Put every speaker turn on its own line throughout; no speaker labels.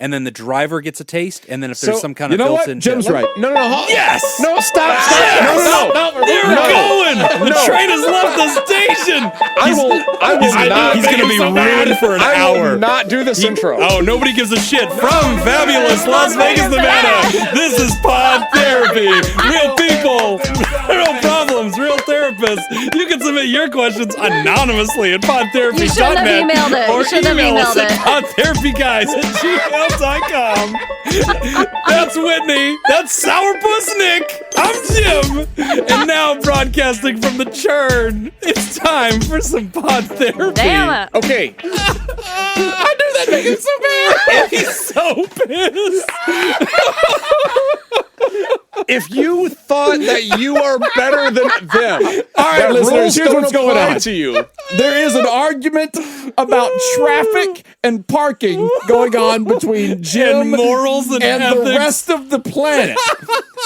and then the driver gets a taste, and then if there's some kind of
built-in...
built-in...
Jim's right.
No.
Yes!
No, stop.
Yes!
No.
They're going! The train has left the station!
I will not.
He's going to be ruined for an
I
hour.
will not do this intro.
Oh, nobody gives a shit. From fabulous Las Vegas, Nevada, this is Pod Therapy. Real people, real problems, real therapists. You can submit your questions anonymously at podtherapy.net.
You shouldn't have emailed it.
Or
You shouldn't have
email us
emailed
at podtherapyguys@gmail.com. That's Whitney. That's Sourpuss Nick. I'm Jim. And now broadcasting from the churn, it's time for some Pod Therapy.
Damn it.
Okay.
I knew that made him so mad. He's so pissed.
If you thought that you are better than them,
All right, listeners, here's what's going on.
To you.
There is an argument about traffic and parking going on between Jim
And morals and
the
ethics.
rest of the planet.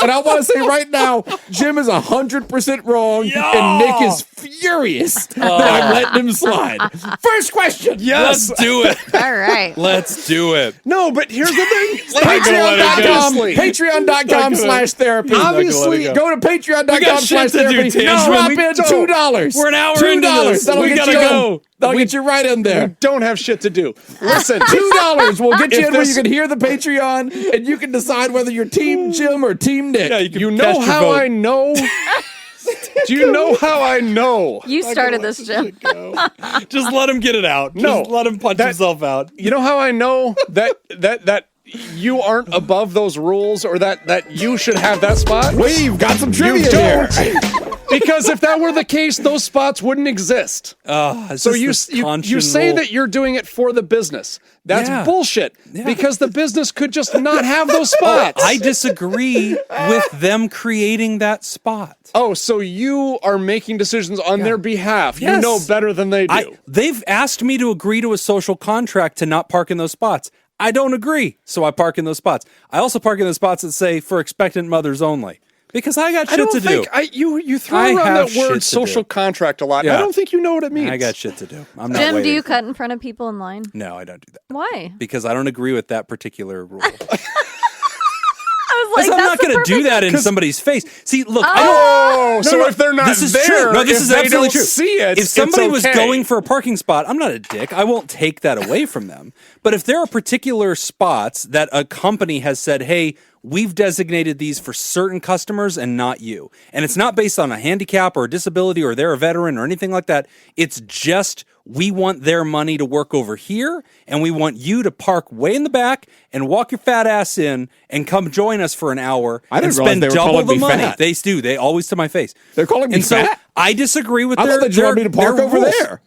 And I want to say right now, Jim is 100% wrong, and Nick is furious that I'm letting him slide. First question.
Let's do it.
All right.
Let's do it.
No, but here's the thing.
Patreon.com/therapy.
Obviously,
Go to
We got shit to
Patreon.com/therapy.
do, Tam.
Drop
We
in
don't.
$2.
We're an hour into this.
That'll
We
get
gotta
you
go.
That'll get you right in there.
don't have shit to do. Listen,
$2 will get you
If
in where
this-
you can hear the Patreon, and you can decide whether you're Team Jim or Team Nick.
Yeah, can
you
cast
know
your
how
vote.
I know? Do you know how I know?
You started this, Jim.
Just let him get it out.
No.
Just let him punch himself out.
You know how I know that you aren't above those rules, or that you should have that spot?
We've got some
You
trivia here.
don't. Because if that were the case, those spots wouldn't exist. So you say that you're doing it for the business. That's bullshit.
Yeah.
Because the business could just not have those spots.
I disagree with them creating that spot.
Oh, so you are making decisions on their behalf.
Yes.
You know better than they do.
They've asked me to agree to a social contract to not park in those spots. I don't agree, so I park in those spots. I also park in those spots that say for expectant mothers only. Because I got shit to do.
You throw
I
around
have
that
shit
word
to
social
do.
contract a lot.
Yeah.
I don't think you know what it means.
I got shit to do. I'm not
Jim, do
waiting.
you cut in front of people in line?
No, I don't do that.
Why?
Because I don't agree with that particular rule.
I was like,
I'm not
that's
going to do that in somebody's face. See, look, I don't.
Oh, so if they're not
This is
there,
true. No, this
if
is
they
absolutely
don't
true.
see it,
If somebody
it's
was
okay.
going for a parking spot, I'm not a dick. I won't take that away from them. But if there are particular spots that a company has said, hey, we've designated these for certain customers and not you, and it's not based on a handicap or a disability or they're a veteran or anything like that, it's just we want their money to work over here, and we want you to park way in the back and walk your fat ass in and come join us for an hour
I didn't
and
realize
spend
they were
double
calling
the
me
money.
fat.
They do. They always to my face.
They're calling me
and so
fat?
I disagree with
I
their
thought they wanted me to park
their
over
rules.
there.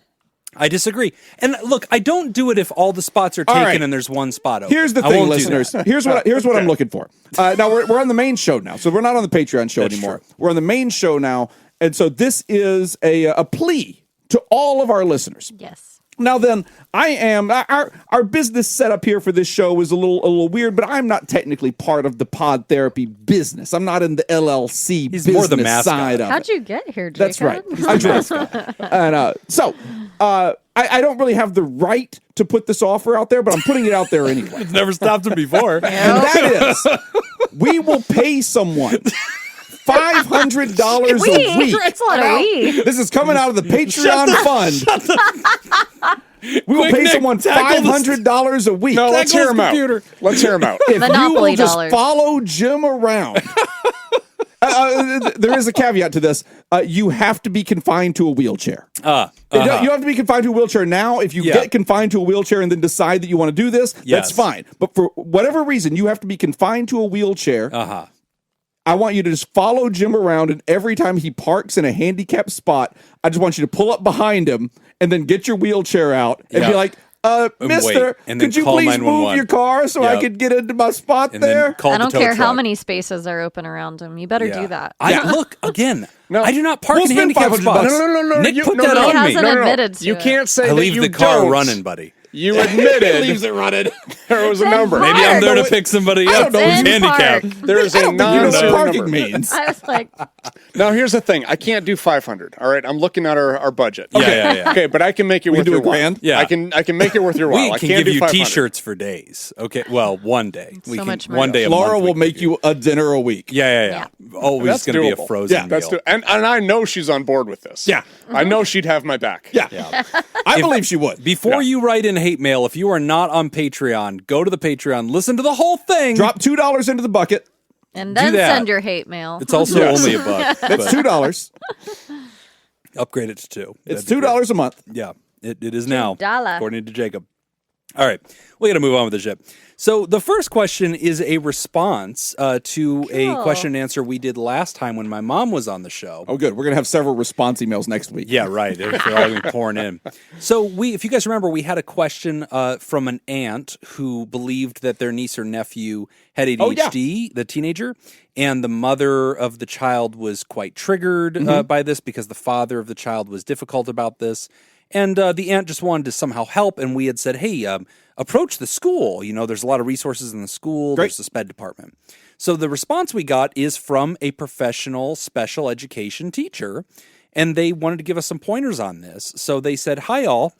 I disagree. And look, I don't do it if all the spots are
All
taken
right.
and there's one spot open.
Here's the
I
thing,
won't do
listeners.
that.
Here's what I'm looking for. Now we're on the main show now, so we're not on the Patreon show
That's
anymore.
true.
We're on the main show now, and so this is a plea to all of our listeners.
Yes.
Now then, our business setup here for this show is a little weird, but I'm not technically part of the Pod Therapy business. I'm not in the LLC
He's
business
more the mascot.
side of
How'd
it.
you get here, Jacob?
That's right. I'm Jessica. And so I don't really have the right to put this offer out there, but I'm putting it out there anyway.
It's never stopped him before.
And that is, we will pay someone $500 a week.
It's a lot of we.
This is coming out of the Patreon fund. We will pay
Nick,
someone
tackle this-
$500 a week.
No, let's hear him out.
computer.
Let's hear him out.
If you
Monopoly
will just
dollars.
follow Jim around. There is a caveat to this. You have to be confined to a wheelchair. You have to be confined to a wheelchair now. If you get confined to a wheelchair and then decide that you want to do this, that's fine. But for whatever reason, you have to be confined to a wheelchair. I want you to just follow Jim around, and every time he parks in a handicapped spot, I just want you to pull up behind him and then get your wheelchair out and be like, mister,
and then
could you
call
please move
911.
your car so I could get into my spot
And then
there?
call
I
the
don't
tow
care how
truck.
many spaces are open around him. You better do that.
Look, again,
No.
I do not park
We'll
in
spend
handicapped
$500.
spots.
No.
Nick
You-
put
no,
that
no,
He
on me.
hasn't admitted to
You
it.
can't say
I
that
leave
you
the car
don't.
running, buddy.
You admitted
leaves it running.
there was a number.
Maybe I'm there to pick somebody up who's handicapped.
There is a non-zero
parking
number.
means.
I was like,
Now, here's the thing. I can't do 500. All right, I'm looking at our budget.
Yeah.
Okay, but I can make it worth
do
your
a grand?
while.
Yeah.
I can make it worth your while.
We
I
can
can't
give
do
you
500.
T-shirts for days. Okay, well, one day.
So much
one day. A
Laura
month we
will
can
make
give
you a dinner a week.
Yeah. Always
That's
going to be a
doable.
frozen
That's
meal.
and I know she's on board with this.
Yeah.
I know she'd have my back.
Yeah. I believe she would.
Before you write in hate mail, if you are not on Patreon, go to the Patreon, listen to the whole thing.
Drop $2 into the bucket.
and then
that.
send your hate mail.
It's also only $1.
That's
but
$2.
upgrade it to $2.
It's
That'd be
$2
great.
a month.
Yeah, it is now,
$2.
according to Jacob. All right, we got to move on with the ship. So the first question is a response to a question and answer we did last time when my mom was on the show.
Oh, good. We're going to have several response emails next week.
Yeah, right. They're all going to be pouring in. So if you guys remember, we had a question from an aunt who believed that their niece or nephew had ADHD, the teenager, and the mother of the child was quite triggered by this because the father of the child was difficult about this. And the aunt just wanted to somehow help, and we had said, hey, approach the school. You know, there's a lot of resources in the school.
Great.
There's the SPED department. So the response we got is from a professional special education teacher, and they wanted to give us some pointers on this. So they said, hi, all.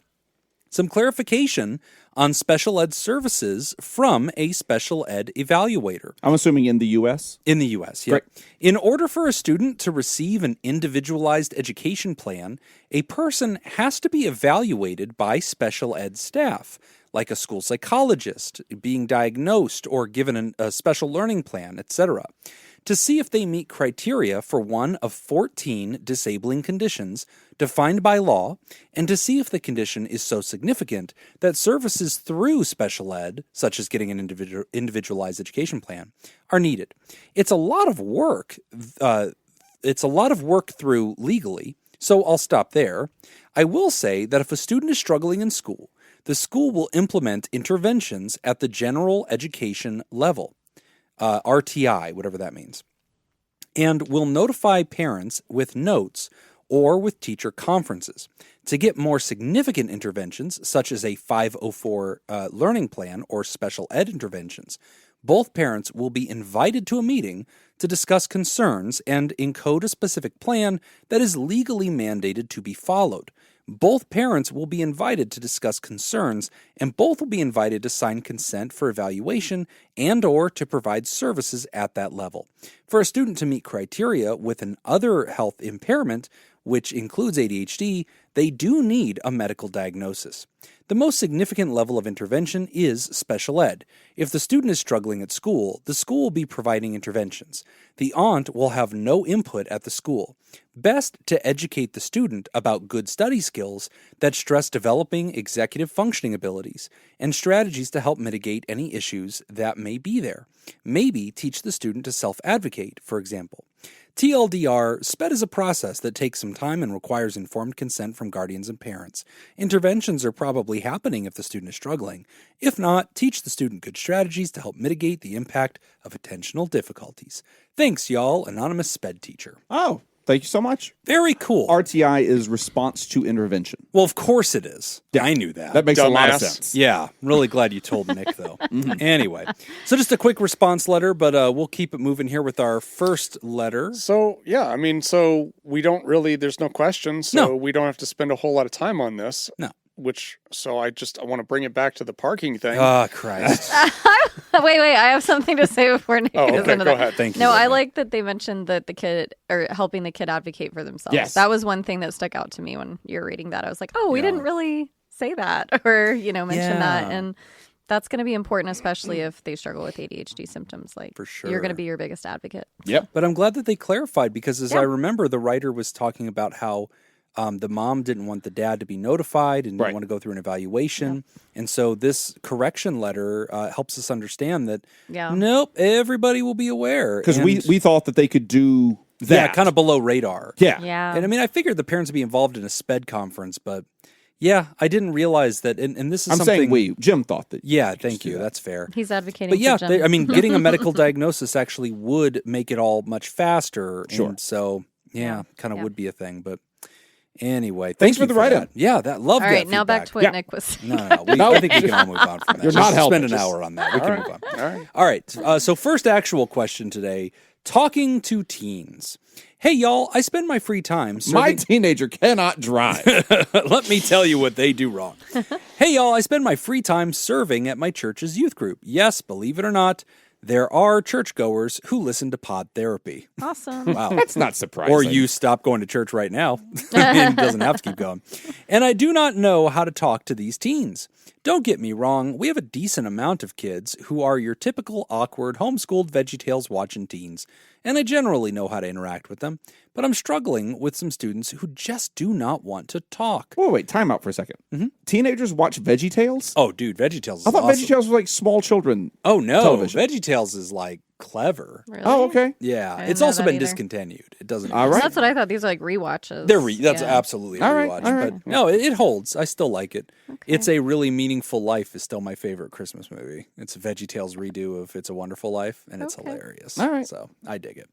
Some clarification on special ed services from a special ed evaluator.
I'm assuming in the U.S.?
In the U.S., yeah.
Great.
In order for a student to receive an individualized education plan, a person has to be evaluated by special ed staff, like a school psychologist, being diagnosed or given a special learning plan, etc., to see if they meet criteria for one of 14 disabling conditions defined by law, and to see if the condition is so significant that services through special ed, such as getting an individualized education plan, are needed. It's a lot of work. Through legally, so I'll stop there. I will say that if a student is struggling in school, the school will implement interventions at the general education level. RTI, whatever that means, and will notify parents with notes or with teacher conferences. To get more significant interventions, such as a 504 learning plan or special ed interventions, both parents will be invited to a meeting to discuss concerns and encode a specific plan that is legally mandated to be followed. Both parents will be invited to discuss concerns, and both will be invited to sign consent for evaluation and or to provide services at that level. For a student to meet criteria with an other health impairment, which includes ADHD, they do need a medical diagnosis. The most significant level of intervention is special ed. If the student is struggling at school, the school will be providing interventions. The aunt will have no input at the school. Best to educate the student about good study skills that stress developing executive functioning abilities and strategies to help mitigate any issues that may be there. Maybe teach the student to self-advocate, for example. TLDR, SPED is a process that takes some time and requires informed consent from guardians and parents. Interventions are probably happening if the student is struggling. If not, teach the student good strategies to help mitigate the impact of attentional difficulties. Thanks, y'all. Anonymous SPED teacher.
Oh, thank you so much.
Very cool.
RTI is response to intervention.
Well, of course it is.
Yeah.
I knew that.
That makes a lot of
Dumbass.
sense.
Yeah, I'm really glad you told Nick, though. Anyway, so just a quick response letter, but we'll keep it moving here with our first letter.
So, yeah, I mean, so we don't really, there's no question, so
No.
we don't have to spend a whole lot of time on this.
No.
So I want to bring it back to the parking thing.
Oh, Christ.
Wait, I have something to say before Nick goes
okay,
into
go
that.
ahead.
Thank you.
No, I
Whitney.
like that they mentioned that the kid, or helping the kid advocate for themselves.
Yes.
That was one thing that stuck out to me when you were reading that. I was like, oh, we didn't really say that or, mention that. And that's going to be important, especially if they struggle with ADHD symptoms. Like,
For sure.
you're going to be your biggest advocate.
Yep.
But I'm glad that they clarified because as
Yeah.
I remember, the writer was talking about how the mom didn't want the dad to be notified and didn't
Right.
want to go through an evaluation. And so this correction letter helps us understand that,
Yeah.
nope, everybody will be aware.
Because
And-
we thought that they could do that.
Yeah, kind of below radar.
Yeah.
Yeah.
And I mean, I figured the parents would be involved in a SPED conference, but yeah, I didn't realize that. And this is
I'm
something.
saying Jim thought that.
Yeah, thank you. That's fair.
He's advocating
But yeah,
for Jim.
getting a medical diagnosis actually would make it all much faster.
Sure.
And so, yeah, kind of
Yeah.
would be a thing. But Anyway,
thanks for the write-up.
Yeah, that love.
All
that
right, now back to what
feedback.
Nick was saying.
No. I think we can all move on from that.
You're not helping.
Spend an hour on that. We can move on.
All
right. So first actual question today: talking to teens. Hey, y'all, I spend my free time serving...
My teenager cannot drive.
Let me tell you what they do wrong. Hey, y'all, I spend my free time serving at my church's youth group. Yes, believe it or not, there are churchgoers who listen to Pod Therapy.
Awesome.
Wow.
That's not surprising.
Or you stop going to church right now. It doesn't have to keep going. And I do not know how to talk to these teens. Don't get me wrong, we have a decent amount of kids who are your typical awkward, homeschooled VeggieTales watching teens, and I generally know how to interact with them, but I'm struggling with some students who just do not want to talk.
Wait, time out for a second. Mm-hmm. Teenagers watch VeggieTales?
Oh, dude, VeggieTales is
I thought
awesome.
VeggieTales was like small children television.
VeggieTales is like clever.
Really?
Oh, okay.
Yeah, it's also been discontinued. It doesn't.
All right.
That's what I thought. These are like rewatches.
That's absolutely a rewatch. But no, it holds. I still like it. Okay. It's a Really Meaningful Life is still my favorite Christmas movie. It's a VeggieTales redo of It's a Wonderful Life, and it's hilarious.
All right.
So I dig it.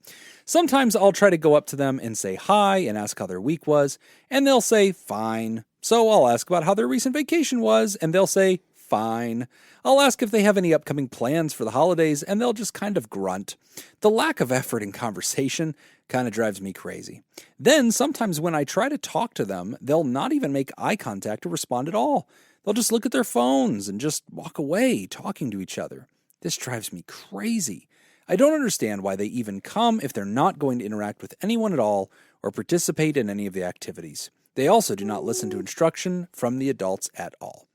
Sometimes I'll try to go up to them and say hi and ask how their week was, and they'll say fine. So I'll ask about how their recent vacation was, and they'll say fine. I'll ask if they have any upcoming plans for the holidays, and they'll just kind of grunt. The lack of effort in conversation kind of drives me crazy. Then sometimes when I try to talk to them, they'll not even make eye contact or respond at all. They'll just look at their phones and just walk away talking to each other. This drives me crazy. I don't understand why they even come if they're not going to interact with anyone at all or participate in any of the activities. They also do not listen to instruction from the adults at all.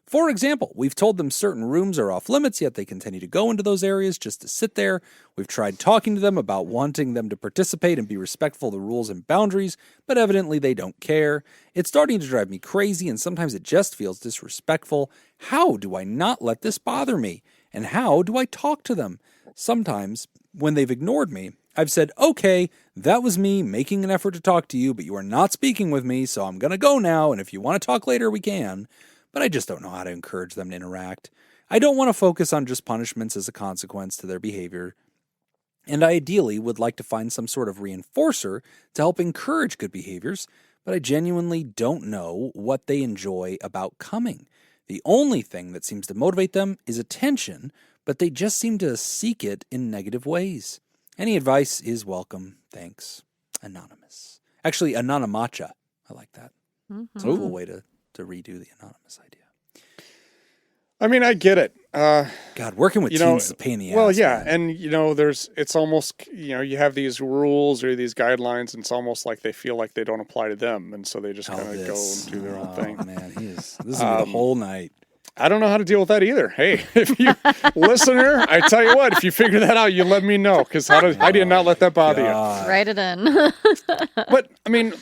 For example, we've told them certain rooms are off limits, yet they continue to go into those areas just to sit there. We've tried talking to them about wanting them to participate and be respectful of the rules and boundaries, but evidently they don't care. It's starting to drive me crazy, and sometimes it just feels disrespectful. How do I not let this bother me? And how do I talk to them? Sometimes, when they've ignored me, I've said, okay, that was me making an effort to talk to you, but you are not speaking with me, so I'm going to go now, and if you want to talk later, we can. But I just don't know how to encourage them to interact. I don't want to focus on just punishments as a consequence to their behavior, and I ideally would like to find some sort of reinforcer to help encourage good behaviors, but I genuinely don't know what they enjoy about coming. The only thing that seems to motivate them is attention, but they just seem to seek it in negative ways. Any advice is welcome. Thanks. Anonymous. Actually, Anonymacha. I like that. Mm-hmm. It's a cool way to redo the anonymous idea.
I mean, I get it.
God, working with teens is a pain in the ass.
Well, yeah,
man.
and it's almost, you have these rules or these guidelines, and it's almost like they feel like they don't apply to them, and so they just kind of go and do their own thing.
Man, this is the whole night.
I don't know how to deal with that either. Hey, if you listener, I tell you what, if you figure that out, you let me know, because I did not let that bother you.
Write it in.
But I mean,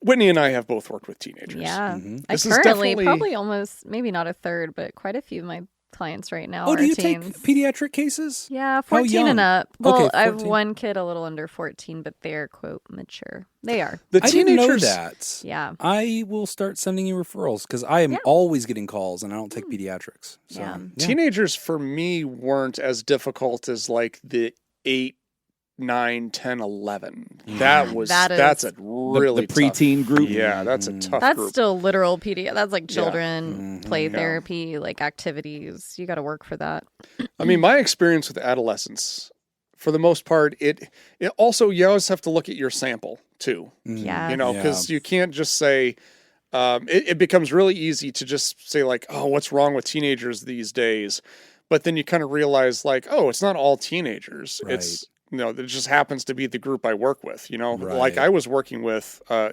Whitney and I have both worked with teenagers.
Yeah.
Mm-hmm.
I currently probably almost, maybe not a third, but quite a few of my clients right now are
do you
teens.
take pediatric cases?
Yeah, 14 and up. Well,
okay,
I have one kid a little under 14, but they're, quote, mature. They are.
The
I
teenagers,
didn't know that.
Yeah.
I will start sending you referrals because I am always getting calls and I don't take pediatrics. So,
Yeah.
Teenagers for me weren't as difficult as like the 8, 9, 10, 11. That's a really
the preteen group.
Yeah, that's a tough
That's
group.
still literal PD. That's like children, play therapy, like activities. You got to work for that.
I mean, my experience with adolescents, for the most part, it also, you always have to look at your sample too.
Yeah.
Because you can't just say, it becomes really easy to just say like, oh, what's wrong with teenagers these days? But then you kind of realize like, oh, it's not all teenagers.
Right.
It's, it just happens to be the group I work with,
Right.
Like I was working with, I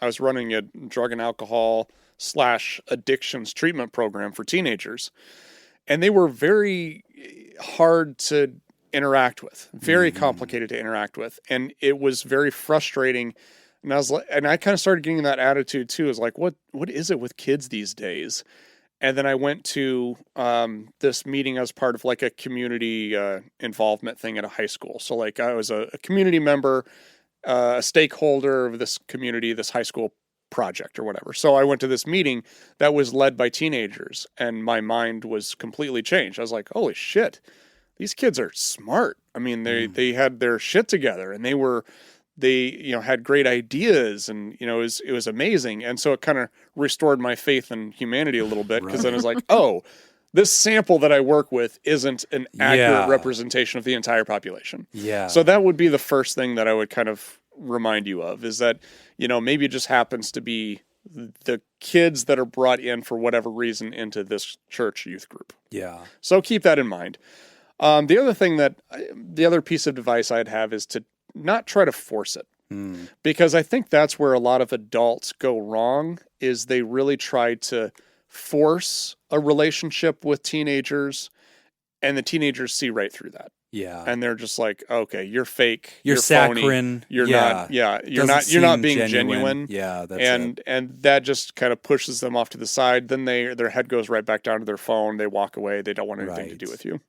was running a drug and alcohol / addictions treatment program for teenagers, and they were very hard to interact with, very complicated to interact with. And it was very frustrating. And I kind of started getting that attitude too, is like, what is it with kids these days? And then I went to this meeting as part of like a community involvement thing at a high school. So like I was a community member, a stakeholder of this community, this high school project or whatever. So I went to this meeting that was led by teenagers, and my mind was completely changed. I was like, holy shit, these kids are smart. I mean, they had their shit together, and they were they, had great ideas, and, it was amazing. And so it kind of restored my faith in humanity a little bit, because then I was like, oh, this sample that I work with isn't an accurate representation of the entire population.
Yeah.
So that would be the first thing that I would kind of remind you of, is that, maybe it just happens to be the kids that are brought in for whatever reason into this church youth group.
Yeah.
So keep that in mind. The other piece of advice I'd have is to not try to force it. Because I think that's where a lot of adults go wrong, is they really try to force a relationship with teenagers, and the teenagers see right through that.
Yeah.
And they're just like, okay, you're fake.
You're
saccharine.
Phony.
You're not being genuine.
Yeah.
And that just kind of pushes them off to the side. Then their head goes right back down to their phone. They walk away. They don't want anything to do with you.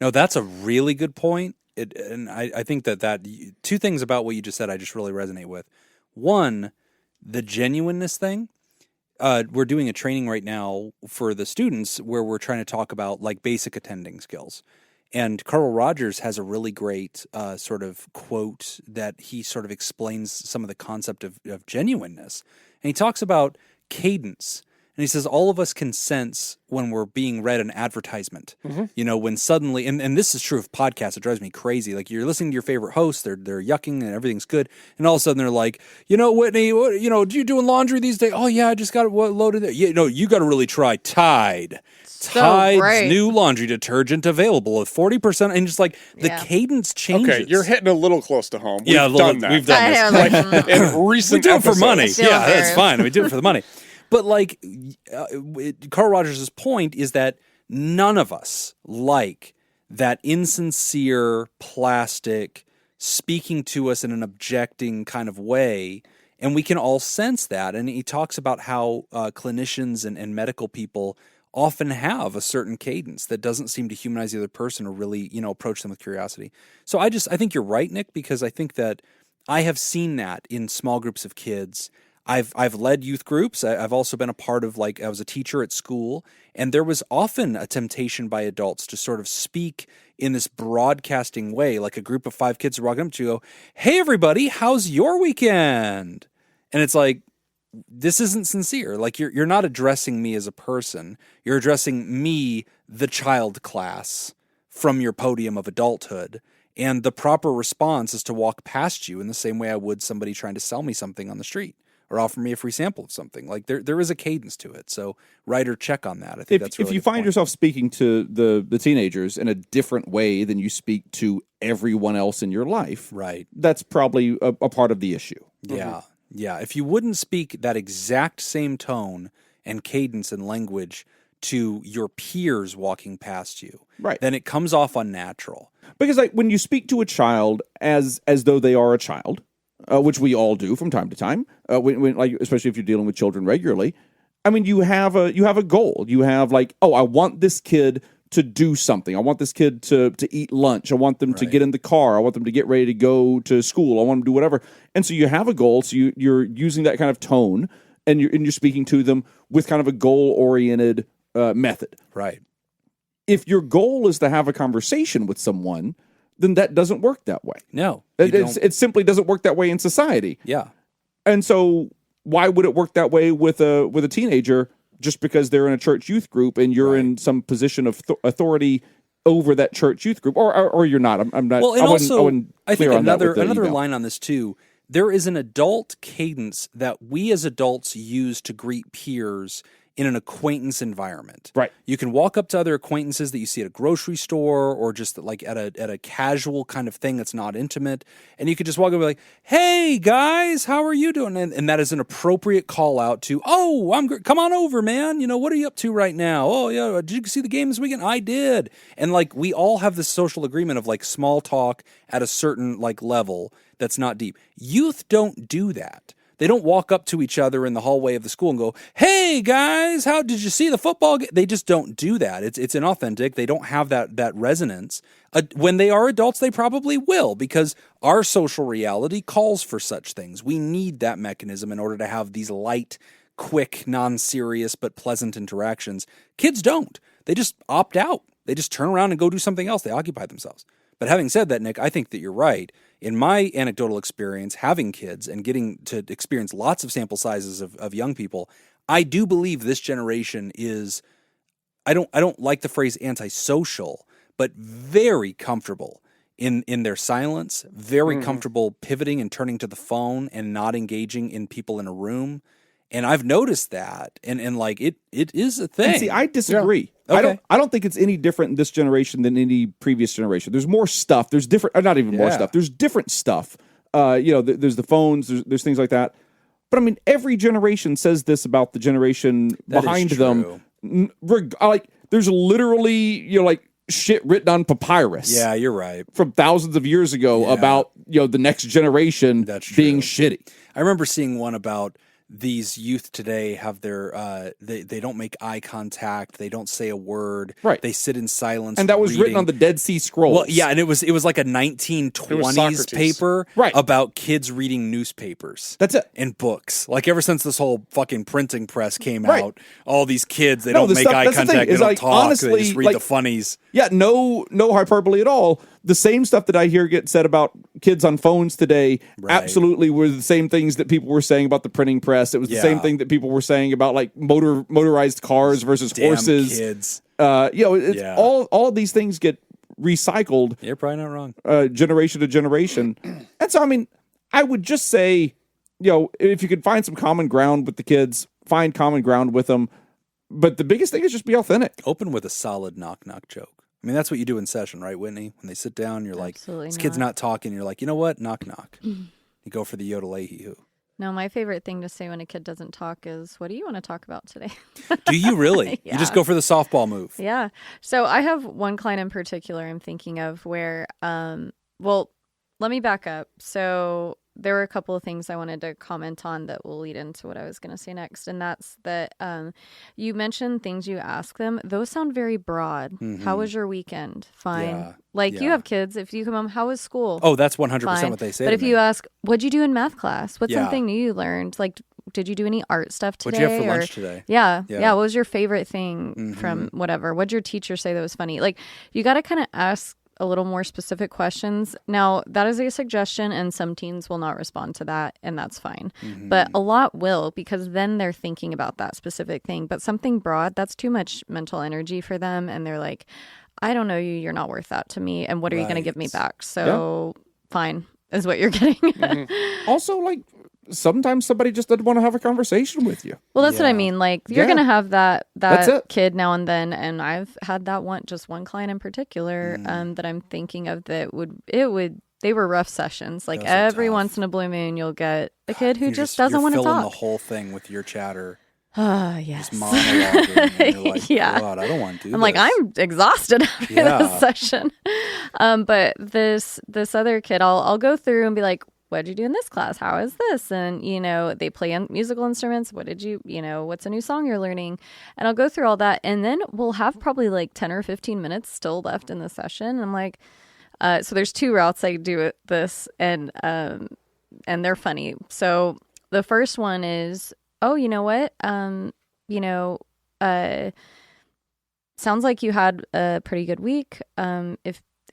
No, that's a really good point. And I think that two things about what you just said I just really resonate with. One, the genuineness thing. We're doing a training right now for the students where we're trying to talk about like basic attending skills. And Carl Rogers has a really great sort of quote that he sort of explains some of the concept of genuineness. And he talks about cadence. And he says, all of us can sense when we're being read an advertisement, when suddenly, and this is true of podcasts, it drives me crazy. Like you're listening to your favorite host, they're yucking and everything's good. And all of a sudden they're like, Whitney, do you doing laundry these days? Oh yeah, I just got it loaded there. You got to really try Tide. Tide's new laundry detergent available with 40%. And just like the cadence changes.
Okay, you're hitting a little close to home. We've done that.
We've done this.
In recent
we do it for money.
Still
That's fine. We do it for the money. But like Carl Rogers' point is that none of us like that insincere, plastic, speaking to us in an objecting kind of way. And we can all sense that. And he talks about how clinicians and medical people often have a certain cadence that doesn't seem to humanize the other person or really, approach them with curiosity. So I think you're right, Nick, because I think that I have seen that in small groups of kids. I've led youth groups. I've also been a part of, I was a teacher at school, and there was often a temptation by adults to sort of speak in this broadcasting way, like a group of 5 kids are walking up to you, go, "Hey everybody, how's your weekend?" And it's like, this isn't sincere. Like you're not addressing me as a person. You're addressing me, the child class, from your podium of adulthood. And the proper response is to walk past you in the same way I would somebody trying to sell me something on the street or offer me a free sample of something. Like there is a cadence to it. So write or check on that. I think that's really
if you find yourself speaking to the teenagers in a different way than you speak to everyone else in your life,
right,
that's probably a part of the issue.
Yeah. Yeah. If you wouldn't speak that exact same tone and cadence and language to your peers walking past you,
right,
then it comes off unnatural.
Because when you speak to a child as though they are a child, which we all do from time to time, when especially if you're dealing with children regularly. I mean, you have a goal. You have I want this kid to do something. I want this kid to eat lunch. I want them to get in the car. I want them to get ready to go to school. I want them to do whatever. And so you have a goal. So you're using that kind of tone, and you're speaking to them with kind of a goal-oriented method.
Right.
If your goal is to have a conversation with someone, then that doesn't work that way.
No.
It simply doesn't work that way in society.
Yeah.
And so why would it work that way with a teenager just because they're in a church youth group and you're in some position of authority over that church youth group, or you're not? I'm not.
Well, and I think another
email.
line on this too. There is an adult cadence that we as adults use to greet peers in an acquaintance environment.
Right.
You can walk up to other acquaintances that you see at a grocery store or just like at a casual kind of thing that's not intimate. And you could just walk up and be like, "Hey guys, how are you doing?" And that is an appropriate call out to, "Oh, I'm come on over, man. What are you up to right now? Oh yeah, did you see the game this weekend? I did." And we all have this social agreement of small talk at a certain level that's not deep. Youth don't do that. They don't walk up to each other in the hallway of the school and go, "Hey guys, how did you see the football game?" They just don't do that. It's inauthentic. They don't have that resonance. When they are adults, they probably will, because our social reality calls for such things. We need that mechanism in order to have these light, quick, non-serious but pleasant interactions. Kids don't. They just opt out. They just turn around and go do something else. They occupy themselves. But having said that, Nick, I think that you're right. In my anecdotal experience, having kids and getting to experience lots of sample sizes of young people, I do believe this generation is, I don't like the phrase antisocial, but very comfortable in their silence, very comfortable pivoting and turning to the phone and not engaging in people in a room. And I've noticed that, and like it is a thing.
And see, I disagree.
Yeah. Okay.
I don't think it's any different in this generation than any previous generation. There's more stuff. There's different, not even more stuff. There's different stuff. There's the phones. There's things like that. But I mean, every generation says this about the generation behind them. Like, there's literally like shit written on papyrus.
Yeah, you're right.
From thousands of years ago about the next generation being shitty.
I remember seeing one about these youth today have their they don't make eye contact, they don't say a word, they sit in silence,
and that was written on the Dead Sea Scrolls.
Well, yeah, and it was like a 1920s paper about kids reading newspapers.
That's it.
And books. Like ever since this whole fucking printing press came out, all these kids, they don't make eye contact, they don't talk, honestly, they just read the funnies.
Yeah, no hyperbole at all. The same stuff that I hear get said about kids on phones today absolutely were the same things that people were saying about the printing press. It was the same thing that people were saying about like motorized cars versus horses.
Kids.
All of these things get recycled.
You're probably not wrong.
Generation to generation. And so, I mean, I would just say, if you could find some common ground with the kids, find common ground with them. But the biggest thing is just be authentic.
Open with a solid knock-knock joke. I mean, that's what you do in session, right, Whitney? When they sit down, you're like, this kid's not talking. You're like, you know what? Knock, knock. You go for the yodel-a-hee-hoo.
No, my favorite thing to say when a kid doesn't talk is, what do you want to talk about today?
Do you really? You just go for the softball move.
Yeah. So I have one client in particular I'm thinking of where, well, let me back up. So there were a couple of things I wanted to comment on that will lead into what I was going to say next. And that's that you mentioned things you ask them. Those sound very broad. Mm-hmm. How was your weekend? Fine. Yeah. You have kids. If you come home, how was school?
Oh, that's 100% what they say.
But if you ask, what'd you do in math class? What's something new you learned? Like, did you do any art stuff today?
What'd you have for lunch today?
Yeah. What was your favorite thing from whatever? What'd your teacher say that was funny? Like, you got to kind of ask a little more specific questions. Now, that is a suggestion, and some teens will not respond to that, and that's fine. But a lot will, because then they're thinking about that specific thing. But something broad, that's too much mental energy for them, and they're like, I don't know you, you're not worth that to me, and what are you going to give me back? So, fine, is what you're getting.
Also, like, sometimes somebody just doesn't want to have a conversation with you.
Well, that's what I mean. Like, you're going to have that kid now and then. And I've had that just one client in particular that I'm thinking of that they were rough sessions. Like every once in a blue moon, you'll get a kid who just doesn't want to talk.
You're filling the whole thing with your chatter.
Yes.
Just monologuing. And you're like, God, I don't want to do this.
Like, I'm exhausted after this session. But this other kid, I'll go through and be like, what'd you do in this class? How is this? And, they play musical instruments. What did you, what's a new song you're learning? And I'll go through all that. And then we'll have probably like 10 or 15 minutes still left in the session. And I'm like, so there's two routes I do this, and they're funny. So the first one is, oh, you know what? Sounds like you had a pretty good week.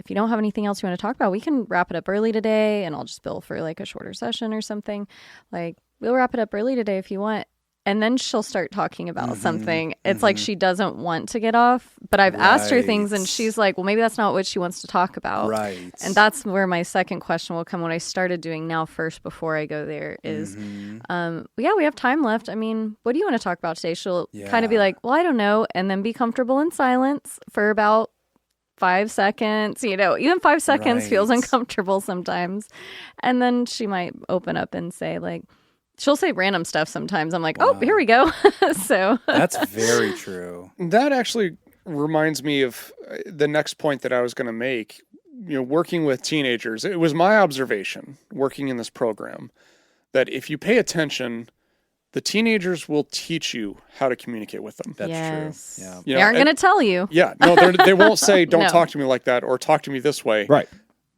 If you don't have anything else you want to talk about, we can wrap it up early today, and I'll just bill for like a shorter session or something. Like, we'll wrap it up early today if you want. And then she'll start talking about something. It's like she doesn't want to get off, but I've asked her things, and she's like, well, maybe that's not what she wants to talk about.
Right.
And that's where my second question will come. What I started doing now first before I go there is, we have time left. I mean, what do you want to talk about today? She'll kind of be like, well, I don't know. And then be comfortable in silence for about 5 seconds, even 5 seconds feels uncomfortable sometimes. And then she might open up and say, like, she'll say random stuff sometimes. I'm like, oh, here we go. So
that's very true.
That actually reminds me of the next point that I was going to make. Working with teenagers, it was my observation working in this program that if you pay attention, the teenagers will teach you how to communicate with them.
That's true. Yeah.
They aren't going to tell you.
Yeah. No, they won't say, don't talk to me like that, or talk to me this way.
Right.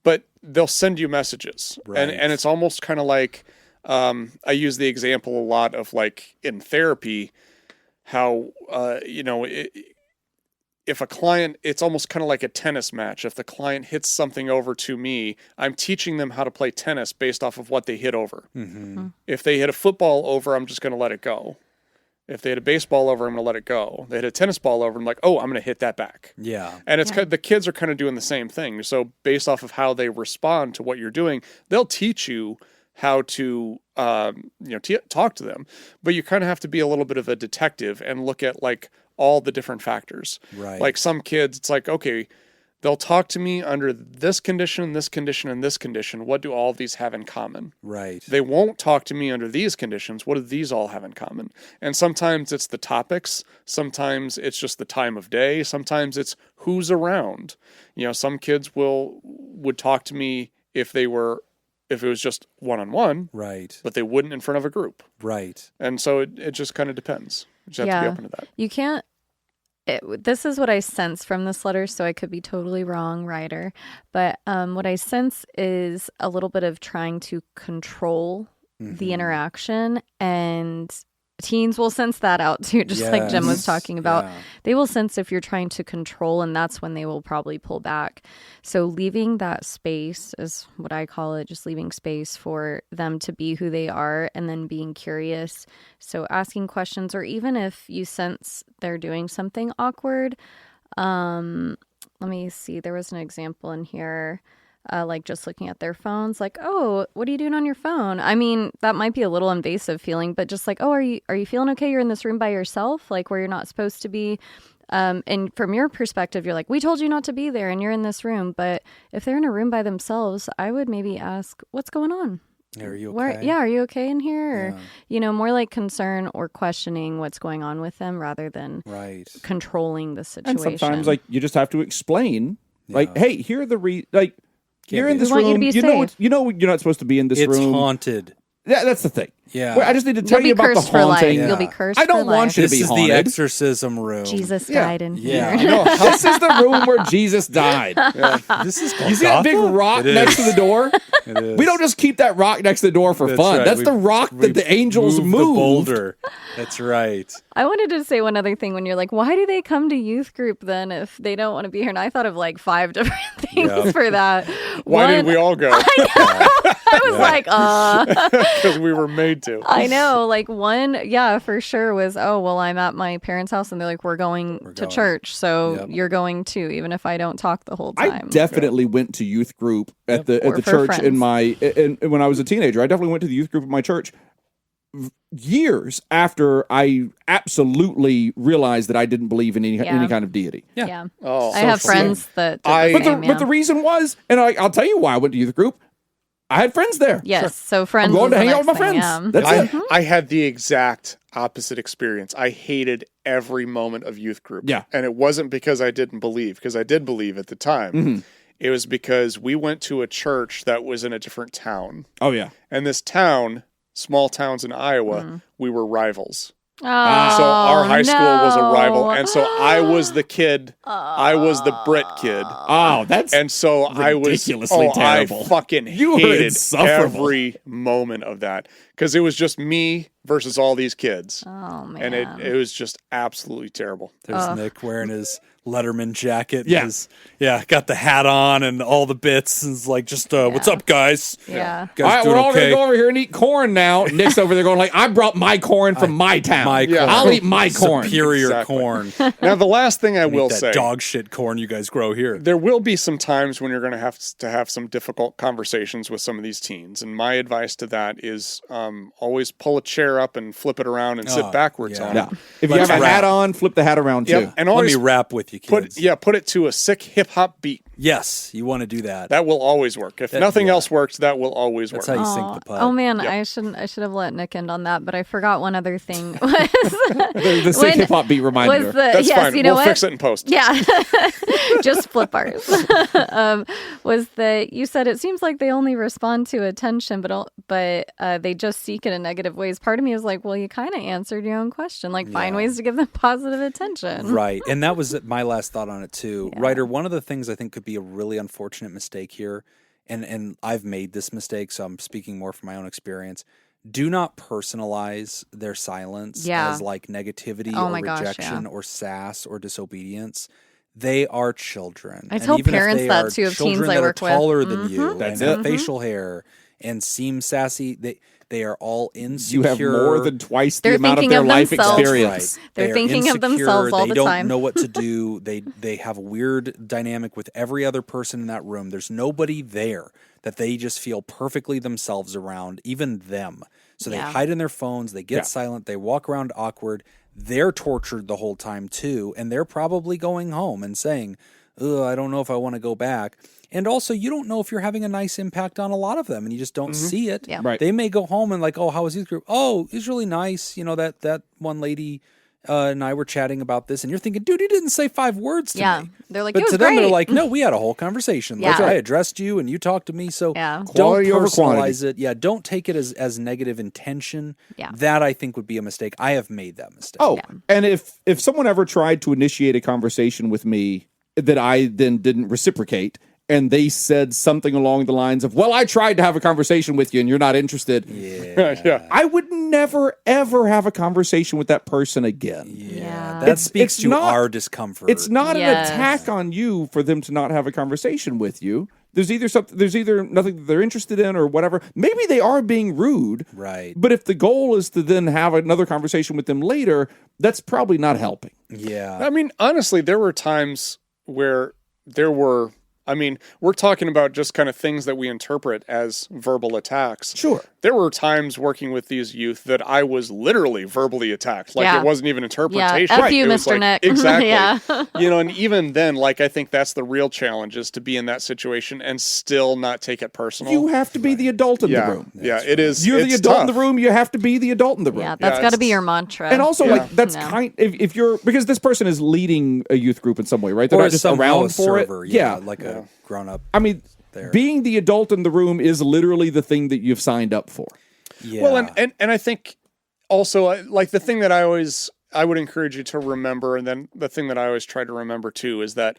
But they'll send you messages.
Right.
And it's almost kind of like, I use the example a lot of like in therapy, how, if if a client, it's almost kind of like a tennis match. If the client hits something over to me, I'm teaching them how to play tennis based off of what they hit over. If they hit a football over, I'm just going to let it go. If they hit a baseball over, I'm going to let it go. They hit a tennis ball over, I'm like, oh, I'm going to hit that back.
Yeah.
And it's kind of, the kids are kind of doing the same thing. So based off of how they respond to what you're doing, they'll teach you how to talk to them. But you kind of have to be a little bit of a detective and look at like all the different factors.
Right.
Like some kids, it's like, okay, they'll talk to me under this condition, and this condition. What do all of these have in common?
Right.
They won't talk to me under these conditions. What do these all have in common? And sometimes it's the topics. Sometimes it's just the time of day. Sometimes it's who's around. Some kids would talk to me if it was just one-on-one.
Right.
But they wouldn't in front of a group.
Right.
And so it just kind of depends. You just have to be open to that.
You can't. This is what I sense from this letter, so I could be totally wrong, writer. But what I sense is a little bit of trying to control the interaction, and teens will sense that out too, just like Jim was talking about. Yeah. They will sense if you're trying to control, and that's when they will probably pull back. So leaving that space is what I call it, just leaving space for them to be who they are and then being curious. So asking questions, or even if you sense they're doing something awkward. Let me see. There was an example in here. Like just looking at their phones, like, oh, what are you doing on your phone? I mean, that might be a little invasive feeling, but just like, oh, are you feeling okay? You're in this room by yourself, like where you're not supposed to be. And from your perspective, you're like, we told you not to be there and you're in this room. But if they're in a room by themselves, I would maybe ask, what's going on?
Are you okay?
Are you okay in here? Or, more like concern or questioning what's going on with them rather than controlling the situation.
And sometimes like you just have to explain like, hey, here are the you're in this room. You know you're not supposed to be in this room.
It's haunted.
Yeah, that's the thing.
Yeah.
Well, I just need to tell you about the haunting.
You'll be cursed.
I don't want you to be haunted.
This is the exorcism room.
Jesus died in here.
This is the room where Jesus died.
This is
You see that big rock next to the door?
It is.
We don't just keep that rock next to the door for fun.
Right.
That's the rock that the angels moved.
The boulder. That's right.
I wanted to say one other thing when you're like, why do they come to youth group then if they don't want to be here? And I thought of like 5 different things for that.
Why did we all go?
I was like,
because we were made to.
I know. Like one, for sure was, oh, well, I'm at my parents' house and they're like, we're going to church. So you're going too, even if I don't talk the whole time.
I definitely went to youth group at the church when I was a teenager. I definitely went to the youth group at my church years after I absolutely realized that I didn't believe in any kind of deity.
Yeah.
Oh,
I have friends that
but the reason was, and I'll tell you why I went to youth group. I had friends there.
Yes, so friends.
I'm going to hang out with my friends.
Yeah.
That's it.
I had the exact opposite experience. I hated every moment of youth group.
Yeah.
And it wasn't because I didn't believe, because I did believe at the time.
Mm-hmm.
It was because we went to a church that was in a different town.
Oh, yeah.
And this town, small towns in Iowa, we were rivals.
Oh,
so our high school was a rival, and so I was the kid. I was the Brit kid.
Oh, that's
and so I was
ridiculously terrible.
I fucking hated every moment of that because it was just me versus all these kids.
Oh man,
and it was just absolutely terrible.
There's Nick wearing his Letterman jacket. Got the hat on and all the bits. And it's like, just what's up, guys?
Yeah.
All right, we're all gonna go over here and eat corn now. Nick's over there going like, I brought my corn from my town. I'll eat my corn.
Superior corn.
Now, the last thing I will say,
dog shit corn you guys grow here.
There will be some times when you're going to have some difficult conversations with some of these teens, and my advice to that is always pull a chair up and flip it around and sit backwards on it.
If you have a hat on, flip the hat around too.
And always
let me rap with you, kids.
Put it to a sick hip hop beat.
Yes, you want to do that.
That will always work. If nothing else works, that will always work.
That's how you sink the putt.
Oh man, I should have let Nick end on that, but I forgot one other thing.
The sick hip hop beat reminded her.
That's fine.
You know
we'll fix it in post.
Yeah, just flip ours. Was that you said it seems like they only respond to attention, but they just seek it in negative ways. Part of me was like, well, you kind of answered your own question. Like, find ways to give them positive attention.
Right, and that was my last thought on it too. Yeah. Ryder, one of the things I think could be a really unfortunate mistake here, and I've made this mistake, so I'm speaking more from my own experience. Do not personalize their silence as like negativity or rejection or sass or disobedience. they are children.
I tell parents that too of teens I work with.
Taller than you,
That's
and
it.
have facial hair and seem sassy. They are all insecure.
You have more than twice the
They're
amount of
thinking
their
of
life
themselves.
experience.
Right.
They're
They are
thinking of
insecure.
themselves all the
They
time.
don't know what to do. They have a weird dynamic with every other person in that room. There's nobody there that they just feel perfectly themselves around, even them. So they hide in their phones. They get silent. They walk around awkward. They're tortured the whole time too, and they're probably going home and saying, "Ugh, I don't know if I want to go back." And also, you don't know if you're having a nice impact on a lot of them, and you just don't see it.
Yeah.
Right.
They may go home and like, "Oh, how was youth group? Oh, it was really nice. You know, that one lady and I were chatting about this," and you're thinking, "Dude, he didn't say 5 words to me."
They're like,
But
it was
to them,
great.
they're like, "No, we had a whole conversation. Like,
Yeah.
I addressed you and you talked to me." So
Yeah.
don't
Quality over quantity.
personalize it. Yeah, don't take it as negative intention.
Yeah.
That I think would be a mistake. I have made that mistake.
Oh, and if someone ever tried to initiate a conversation with me that I then didn't reciprocate, and they said something along the lines of, "Well, I tried to have a conversation with you and you're not interested,"
Yeah.
I would never, ever have a conversation with that person again.
Yeah.
That speaks
it's
to
not-
our discomfort.
It's not
Yes.
an attack on you for them to not have a conversation with you. There's either nothing that they're interested in or whatever. Maybe they are being rude.
Right.
But if the goal is to then have another conversation with them later, that's probably not helping.
Yeah.
I mean, honestly, there were times where we're talking about just kind of things that we interpret as verbal attacks.
Sure.
There were times working with these youth that I was literally verbally attacked. Like
Yeah.
it wasn't even interpretation.
Yeah, F you,
It was
Mr.
like-
Nick.
Exactly.
Yeah.
And even then, like, I think that's the real challenge is to be in that situation and still not take it personal.
You have to be the adult in the room.
Yeah, it is.
You're the
it's
adult in
tough.
the room. You have to be the adult in the room.
Yeah, that's
Yeah,
got to be
it's-
your mantra.
And also,
Yeah.
like, that's
No.
kind if you're, because this person is leading a youth group in some way, right? They're
Or
not just
somehow
around
a
for
server,
it. Yeah.
like a grown up.
I mean,
there.
being the adult in the room is literally the thing that you've signed up for.
Yeah.
Well, and I think also like the thing that I would encourage you to remember, and then the thing that I always try to remember too is that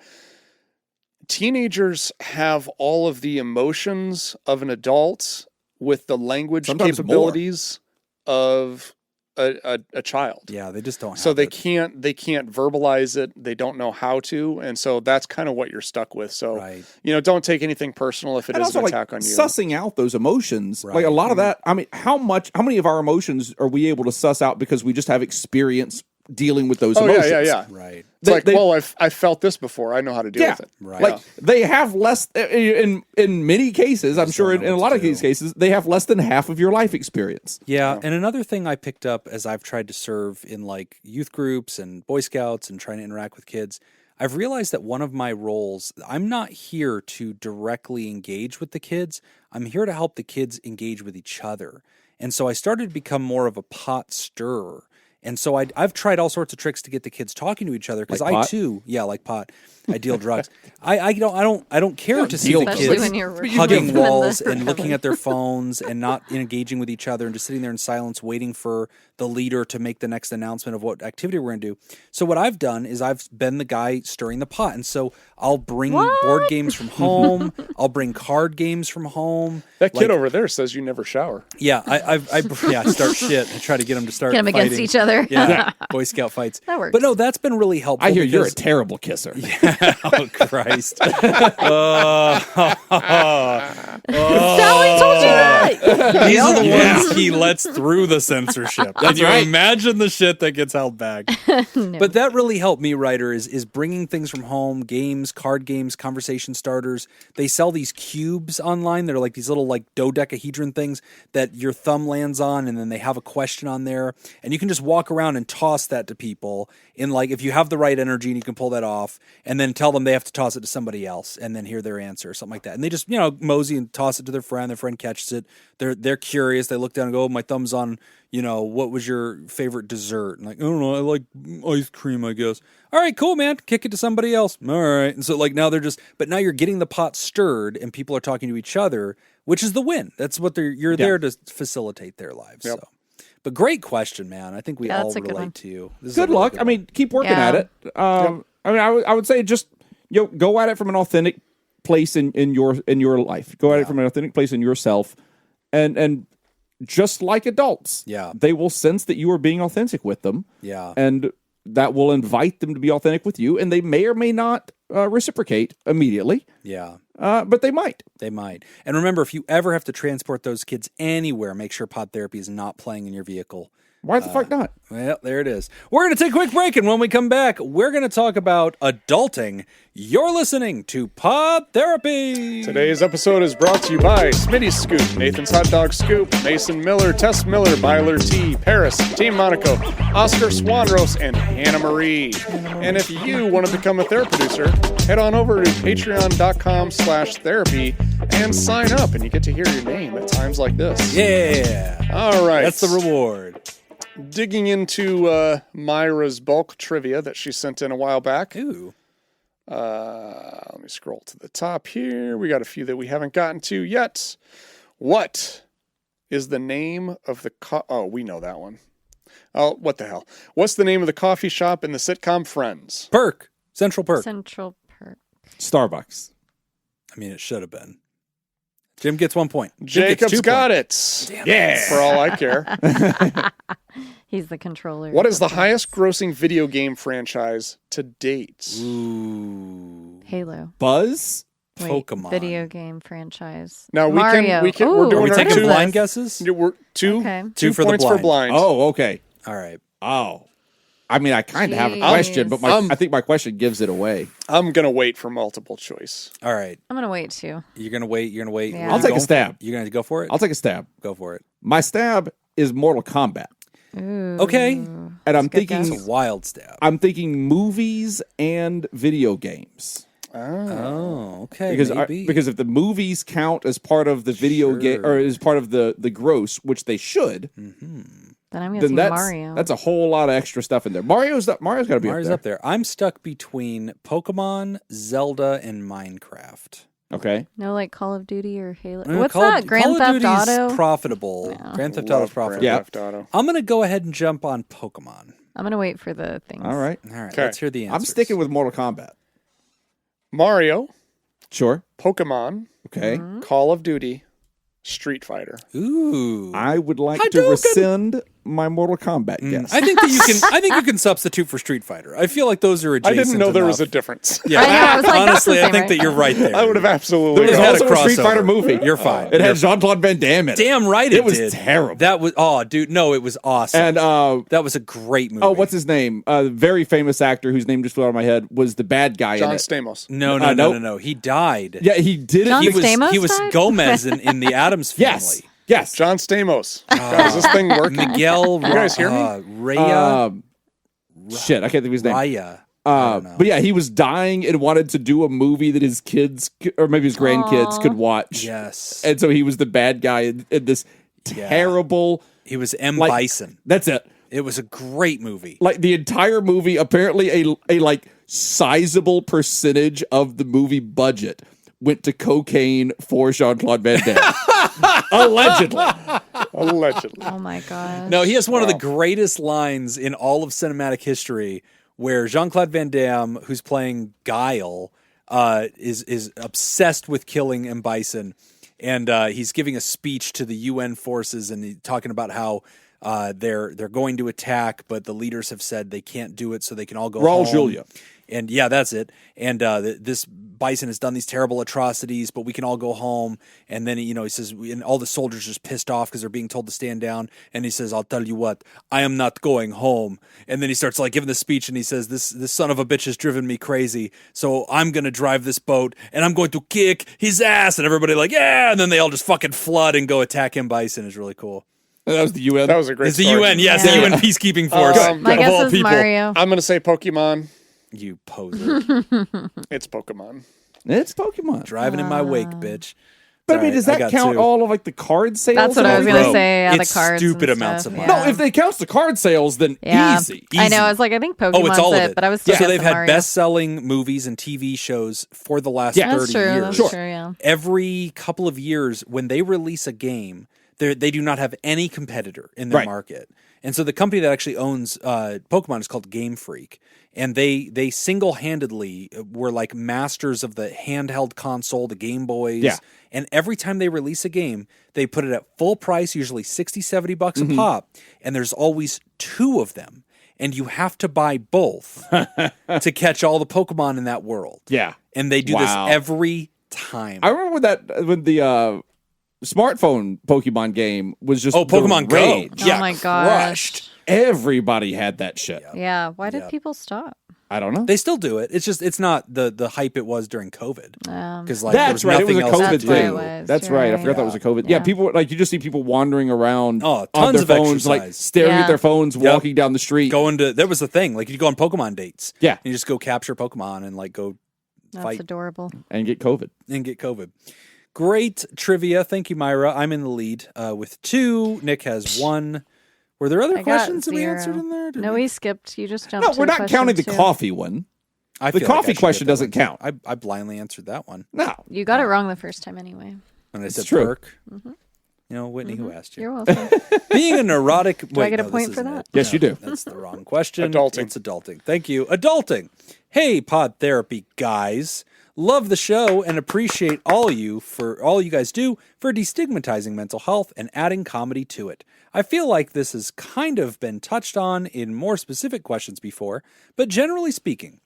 teenagers have all of the emotions of an adult with the language
Sometimes
capabilities of a child.
yeah, they just don't have
So they
it.
can't verbalize it. They don't know how to, and so that's kind of what you're stuck with. So
Right.
don't take anything personal if it
And
is
also,
an
like,
attack on you.
sussing out those emotions, like
Right.
a lot of that. I mean, how many of our emotions are we able to suss out because we just have experience dealing with those
Oh
emotions?
yeah.
Right.
It's like,
They-
well, I've felt this before. I know how to deal
Yeah,
with it.
Right.
Like they have less in many cases. I'm sure
don't
in
know
a
what
lot
to
of these cases they have less than half of your life experience.
Yeah, and another thing I picked up as I've tried to serve in like youth groups and Boy Scouts and trying to interact with kids, I've realized that one of my roles, I'm not here to directly engage with the kids. I'm here to help the kids engage with each other. And so I started to become more of a pot stirrer. And so I've tried all sorts of tricks to get the kids talking to each other because
Like
I
pot?
too, like pot. I deal drugs. I don't care to see the
Especially
kids
when you're
hugging
in the
walls and
recovery.
looking at their phones and not engaging with each other and just sitting there in silence waiting for the leader to make the next announcement of what activity we're going to do. So what I've done is I've been the guy stirring the pot. And so I'll bring board games from home. I'll bring card games from home.
That kid over there says you never shower.
Yeah, I start shit. I try to get them to start
Get them against
fighting.
each other.
Yeah, Boy Scout fights.
That works.
But no, that's been really helpful.
I hear you're a
because-
terrible kisser.
Oh Christ!
Sally told you that.
These are the ones he lets through the censorship. Can you
right.
imagine the shit that gets held back? But that really helped me, writer, is bringing things from home, games, card games, conversation starters. They sell these cubes online. They're like these little like dodecahedron things that your thumb lands on, and then they have a question on there. And you can just walk around and toss that to people in like, if you have the right energy and you can pull that off, and then tell them they have to toss it to somebody else and then hear their answer or something like that. And they just, mosey and toss it to their friend catches it. They're curious. They look down and go, oh, my thumb's on, what was your favorite dessert? And like, I don't know, I like ice cream, I guess. All right, cool, man. Kick it to somebody else. All right. And so like now but now you're getting the pot stirred and people are talking to each other, which is the win. That's what you're there to facilitate their lives.
Yep.
So. But great question, man. I think we all
that's a good one.
relate to you. This is a
Good
really
luck.
good
I mean, keep working
Yeah.
at it. I mean, I would say just go at it from an authentic place in your life. Go at it from an authentic place in yourself, and just like adults,
Yeah.
they will sense that you are being authentic with them.
Yeah.
And that will invite them to be authentic with you, and they may or may not reciprocate immediately.
Yeah.
But they might.
They might. And remember, if you ever have to transport those kids anywhere, make sure Pod Therapy is not playing in your vehicle.
Why the fuck not?
Well, there it is. We're going to take a quick break, and when we come back, we're going to talk about adulting. You're listening to Pod Therapy.
Today's episode is brought to you by Smitty's Scoop, Nathan's Hot Dog Scoop, Mason Miller, Tess Miller, Byler T, Paris, Team Monaco, Oscar Swanros, and Hannah Marie. And if you want to become a therapy producer, head on over to patreon.com/therapy and sign up, and you get to hear your name at times like this.
Yeah.
All right.
That's the reward.
Digging into Myra's bulk trivia that she sent in a while back.
Ooh.
Let me scroll to the top here. We got a few that we haven't gotten to yet. What is the name of the oh, we know that one. Oh, what the hell? What's the name of the coffee shop in the sitcom Friends?
Perk. Central Perk.
Central Perk.
Starbucks.
I mean, it should have been. Jim gets 1 point.
Jacob's got it.
Yeah.
For all I care.
He's the controller.
What is the highest grossing video game franchise to date?
Ooh.
Halo.
Buzz?
Wait,
Pokemon.
Video game franchise.
Now
Mario.
we can
Ooh,
we're
Are
doing
we
our
taking
two
blind guesses?
We're two
Okay.
two
for the
points for blind.
Oh, okay.
All right.
Oh. I mean, I kind of have a
Jeez.
question, but I think my question gives it away.
I'm gonna wait for multiple choice.
All right.
I'm going to wait too.
You're going to wait. You're going to wait.
Yeah.
Are
I'll
you
take a
going-
stab.
You're going to go for it?
I'll take a stab.
Go for it.
My stab is Mortal Kombat.
Ooh.
Okay.
And I'm
good
thinking
guess.
It's a wild stab.
I'm thinking movies and video games.
Oh, okay.
Because
maybe.
because if the movies count as part of the video game or as part of the gross, which they should,
Then I'm
then
guessing
that's
Mario.
that's a whole lot of extra stuff in there. Mario's got to be
Mario's
up
up there. I'm stuck between Pokemon, Zelda, and Minecraft.
there. Okay.
No, like Call of Duty or Halo.
Uh,
What's
Call
that?
of
Grand Theft
Duty's
Auto?
profitable.
Yeah.
Grand Theft
Love
Auto's profitable.
Grand
Yeah.
Theft Auto.
I'm going to go ahead and jump on Pokemon.
I'm going to wait for the things.
All right.
All right,
Okay.
let's hear the answers.
I'm sticking with Mortal Kombat.
Mario,
Sure.
Pokemon,
Okay.
Call of Duty, Street Fighter.
Ooh.
I would like to
Hadouken!
rescind my Mortal Kombat guess.
I think that you can. I think you can substitute for Street Fighter. I feel like those are
I
adjacent.
didn't know there was a
enough.
difference.
Yeah,
I know, I was like, that's
honestly,
the
I
same,
think
right?
that you're right there.
I would have absolutely.
There was
It had
also a Street
crossover.
Fighter movie.
You're fine.
It had Jean-Claude Van Damme in it.
Damn right
It was
did.
terrible.
That was dude. No, it was awesome.
And
that was a great movie.
oh, what's his name? Very famous actor whose name just flew out of my head was the bad guy
John
in it.
Stamos.
No.
nope.
He died.
Yeah, he did it.
John
he was
Stamos
he was
died?
Gomez in the Adams family.
Yes. Yes.
John Stamos. God, is this thing working?
Miguel.
You guys hear me?
Raya.
Shit, I can't think of his name.
Raya. I don't know.
But yeah, he was dying and wanted to do a movie that his kids or maybe his grandkids could watch.
Yes.
And so he was the bad guy in this terrible.
He was M.
like-
Bison.
That's it.
It was a great movie.
Like the entire movie, apparently a like sizable percentage of the movie budget went to cocaine for Jean-Claude Van Damme. Allegedly.
Allegedly.
Oh my god.
No, he has one of the greatest lines in all of cinematic history where Jean-Claude Van Damme, who's playing Guile, is obsessed with killing M. Bison. And he's giving a speech to the UN forces and he's talking about how they're going to attack, but the leaders have said they can't do it, so they can all go
Raul
home.
Julia.
And yeah, that's it. And this Bison has done these terrible atrocities, but we can all go home. And then, he says, and all the soldiers are just pissed off because they're being told to stand down. And he says, I'll tell you what, I am not going home. And then he starts like giving the speech and he says, this son of a bitch has driven me crazy. So I'm going to drive this boat and I'm going to kick his ass. And everybody like, yeah. And then they all just fucking flood and go attack him. Bison is really cool.
That was the UN.
That was a great
It's the
story.
UN, yes,
Yeah.
the UN peacekeeping force.
My
of
guess
all
is
people.
Mario.
I'm going to say Pokemon.
You poser.
It's Pokemon.
It's Pokemon.
Driving in my wake, bitch.
But I
Sorry,
mean, does that
got
count
two.
all of like the card sales?
That's what
and
I was
everything?
gonna say. Yeah,
it's
the cards.
stupid
and
amounts
stuff,
of
yeah.
money.
No, if they counts the card sales, then
Yeah.
easy.
I know.
Easy.
I was like, I think Pokemon's
Oh, it's all of it.
but I was still
So they've had
Mario.
best-selling movies and TV shows for the last
Yeah.
30
That's true.
years.
That's
Sure.
true. Yeah.
Every couple of years, when they release a game, they do not have any competitor in their
Right.
market. And so the company that actually owns Pokemon is called Game Freak. And they single-handedly were like masters of the handheld console, the Game Boys.
Yeah.
And every time they release a game, they put it at full price, usually $60, $70 a pop. And there's always two of them. and you have to buy both to catch all the Pokemon in that world.
Yeah.
And they do this every time.
I remember when the smartphone Pokemon game was just
Pokemon Go.
Oh my gosh.
Everybody had that shit.
Yeah. Why did people stop?
I don't know.
They still do it. It's just it's not the hype it was during COVID. Because like
that's right. It was a COVID thing. That's right. I forgot that was a COVID. Yeah, people you just see people wandering around on their phones, like staring at their phones, walking down the street.
There was a thing like you go on Pokemon dates.
Yeah,
and you just go capture Pokemon and like go
That's
fight.
adorable.
And get COVID.
Great trivia. Thank you, Myra. I'm in the lead with 2. Nick has 1. Were there other questions that we answered in there?
No, we skipped. You just jumped.
No, we're not counting the coffee one. The coffee question doesn't count.
I blindly answered that one.
No.
You got it wrong the first time anyway.
And I said perk. Mm-hmm. You know, Whitney, who asked you?
You're welcome.
Being a neurotic...
Do I get a point for that?
Yes, you do.
That's the wrong question.
Adulting.
It's adulting. Thank you. Adulting. Hey, Pod Therapy guys. Love the show and appreciate all you guys do for destigmatizing mental health and adding comedy to it. I feel like this has kind of been touched on in more specific questions before, but generally speaking,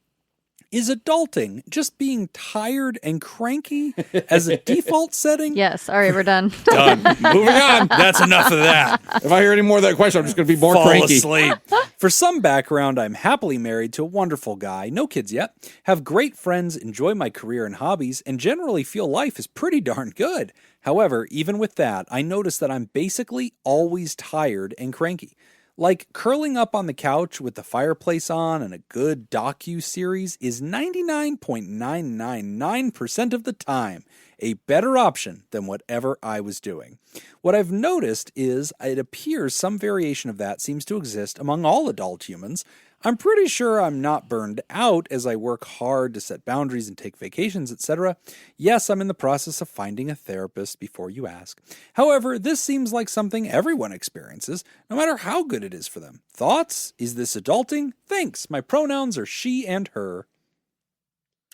is adulting just being tired and cranky as a default setting?
Yes. All right, we're done.
Done. Moving on. That's enough of that.
If I hear any more of that question, I'm just going to be more cranky.
Fall asleep. For some background, I'm happily married to a wonderful guy, no kids yet, have great friends, enjoy my career and hobbies, and generally feel life is pretty darn good. However, even with that, I notice that I'm basically always tired and cranky. Like curling up on the couch with the fireplace on and a good docu-series is 99.999% of the time a better option than whatever I was doing. What I've noticed is it appears some variation of that seems to exist among all adult humans. I'm pretty sure I'm not burned out as I work hard to set boundaries and take vacations, etc. Yes, I'm in the process of finding a therapist before you ask. However, this seems like something everyone experiences, no matter how good it is for them. Thoughts? Is this adulting? Thanks. My pronouns are she and her.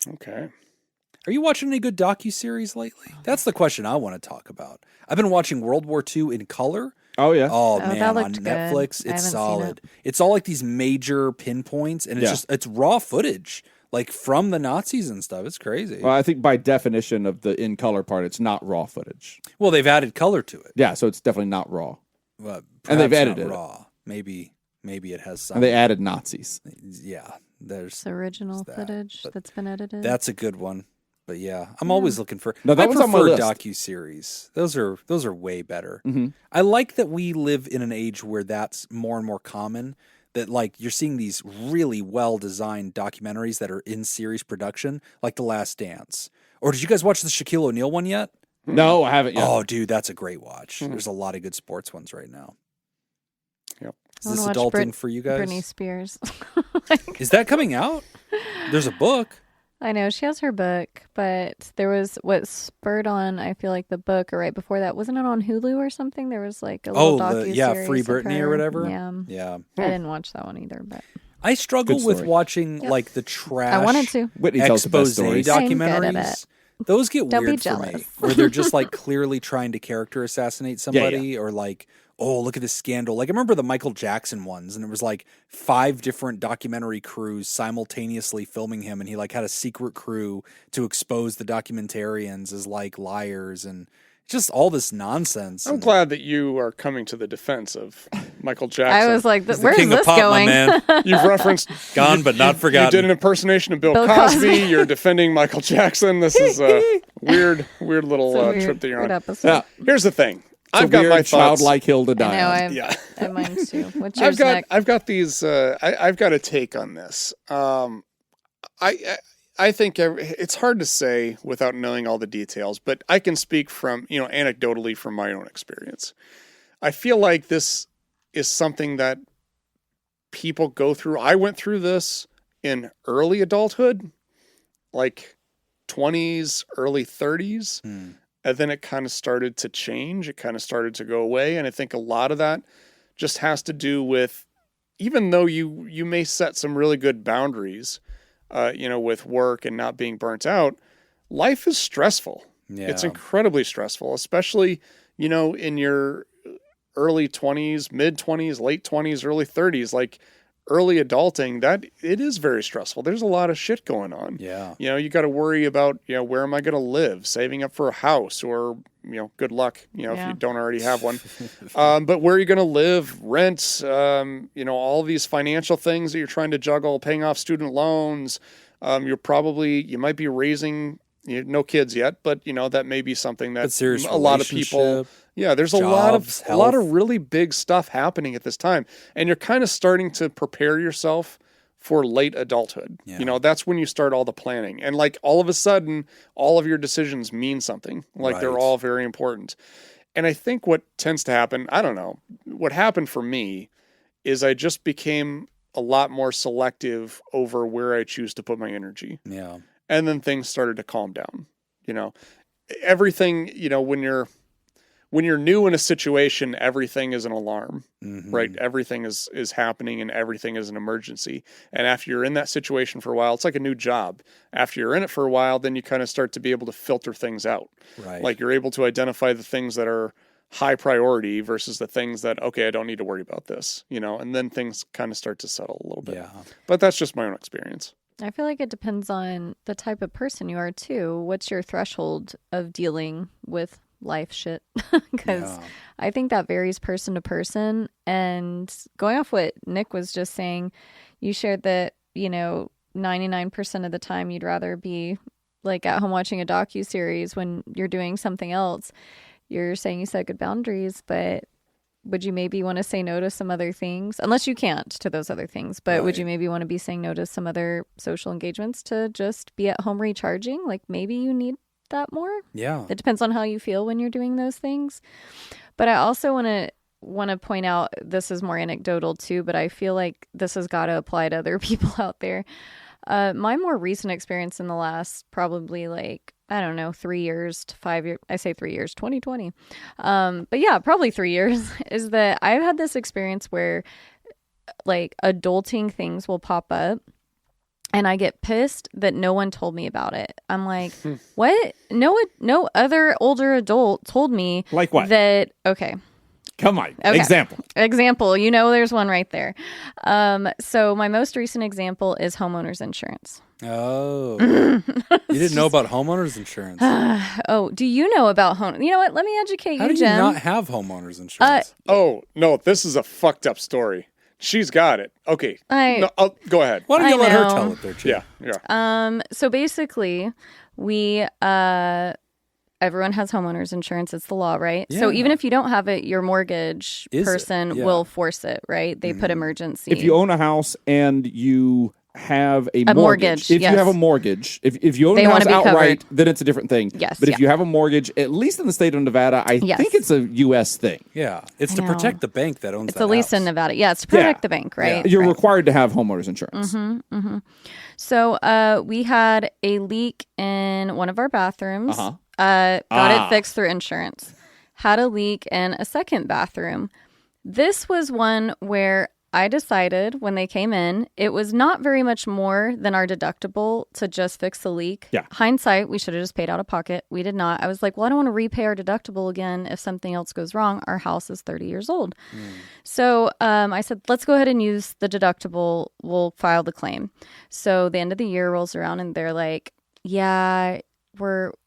Okay.
Are you watching any good docuseries lately? That's the question I want to talk about. I've been watching World War II in color.
Oh, yeah.
Oh man, on Netflix, it's solid. It's all like these major pinpoints, and it's raw footage, like from the Nazis and stuff. It's crazy.
Well, I think by definition of the in color part, it's not raw footage.
Well, they've added color to it.
Yeah, so it's definitely not raw.
Well,
and they've edited
raw. Maybe it has some.
And they added Nazis.
Yeah, there's
the original footage that's been edited.
That's a good one. But yeah, I'm always looking for.
No, that was on my list.
Docuseries. Those are way better.
Mm-hmm.
I like that we live in an age where that's more and more common. That like you're seeing these really well designed documentaries that are in series production, like The Last Dance. Or did you guys watch the Shaquille O'Neal one yet?
No, I haven't yet.
Oh, dude, that's a great watch. Mm-hmm. There's a lot of good sports ones right now.
Yep.
Is this adulting for you guys?
Britney Spears.
Is that coming out? There's a book.
I know she has her book, but there was what spurred on. I feel like the book, or right before that, wasn't it on Hulu or something? There was like a little docu-series
Free Britney or whatever.
Yeah. I didn't watch that one either, but
I struggle with watching like the trash.
I wanted to.
Whitney tells the best stories.
Documentaries. Those get weird for me, where they're just like clearly trying to character assassinate somebody, or like, oh, look at this scandal. Like I remember the Michael Jackson ones, and it was like 5 different documentary crews simultaneously filming him, and he like had a secret crew to expose the documentarians as like liars and just all this nonsense.
I'm glad that you are coming to the defense of Michael Jackson.
I was like, where's this
pop,
going?
Man.
You've referenced
Gone but not forgotten.
You did an impersonation of Bill Cosby. You're defending Michael Jackson. This is a weird little trip that you're on.
Yeah.
Here's the thing.
I've got my childlike hill to die on.
I know, I have mine too. What's yours, Nick?
I've got these. I've got a take on this. I think it's hard to say without knowing all the details, but I can speak from anecdotally from my own experience. I feel like this is something that people go through. I went through this in early adulthood, like 20s, early 30s. And then it kind of started to change. It kind of started to go away. And I think a lot of that just has to do with, even though you may set some really good boundaries, with work and not being burnt out, life is stressful. Yeah. It's incredibly stressful, especially, in your early 20s, mid 20s, late 20s, early 30s. Like early adulting, that it is very stressful. There's a lot of shit going on.
Yeah.
You got to worry about, where am I going to live, saving up for a house, or, good luck, if you don't already have one. But where are you going to live, rent, all these financial things that you're trying to juggle, paying off student loans. You might be raising, no kids yet, but that may be something that a lot of people. Yeah, there's
jobs,
a lot of really big stuff happening at this time, and you're kind of starting to prepare yourself for late adulthood.
Yeah.
That's when you start all the planning, and like all of a sudden, all of your decisions mean something. Like they're all very important. And I think what tends to happen, I don't know, what happened for me is I just became a lot more selective over where I choose to put my energy.
Yeah.
And then things started to calm down. Everything, when you're new in a situation, everything is an alarm, right? Everything is happening, and everything is an emergency. And after you're in that situation for a while, it's like a new job. After you're in it for a while, then you kind of start to be able to filter things out.
Right.
Like you're able to identify the things that are high priority versus the things that, okay, I don't need to worry about this, and then things kind of start to settle a little bit.
Yeah.
But that's just my own experience.
I feel like it depends on the type of person you are too. What's your threshold of dealing with life shit? Because I think that varies person to person. And going off what Nick was just saying, you shared that 99% of the time you'd rather be like at home watching a docuseries when you're doing something else. You're saying you set good boundaries, but would you maybe want to say no to some other things? Unless you can't to those other things, but would you maybe want to be saying no to some other social engagements to just be at home recharging? Like maybe you need that more.
Yeah.
It depends on how you feel when you're doing those things. But I also want to point out, this is more anecdotal too, but I feel like this has got to apply to other people out there. My more recent experience in the last probably 3 years to 5 years, I say 3 years, 2020. But yeah, probably 3 years is that I've had this experience where like adulting things will pop up and I get pissed that no one told me about it. I'm like, what? No other older adult told me.
Like what?
That, okay.
Come on.
Okay.
Example.
There's one right there. So my most recent example is homeowners insurance.
Oh. You didn't know about homeowners insurance.
Oh, do you know about home? You know what? Let me educate
How
you,
do
Jen.
you not have homeowners insurance?
Oh, no, this is a fucked up story. She's got it. Okay. Go ahead.
Why don't you let her tell it there, Chip?
Yeah.
So basically, we everyone has homeowners insurance. It's the law, right?
Yeah.
So even if you don't have it, your mortgage person will force it, right? They put emergency.
If you own a house and you have a mortgage. If you have a mortgage, if you own a house outright,
covered.
then it's a different thing.
Yes.
But if you have a mortgage, at least in the state of Nevada, I think it's a U.S. thing.
Yeah. It's to protect the bank that owns
it's
that
at least
house.
in Nevada. Yeah, it's to protect the bank, right?
Yeah. You're required to have homeowners insurance.
So we had a leak in one of our bathrooms. Got it fixed through insurance. Had a leak in a second bathroom. This was one where I decided when they came in, it was not very much more than our deductible to just fix the leak.
Yeah.
Hindsight, we should have just paid out of pocket. We did not. I was like, well, I don't want to repay our deductible again if something else goes wrong. Our house is 30 years old. So I said, let's go ahead and use the deductible. We'll file the claim. So the end of the year rolls around and they're like, yeah,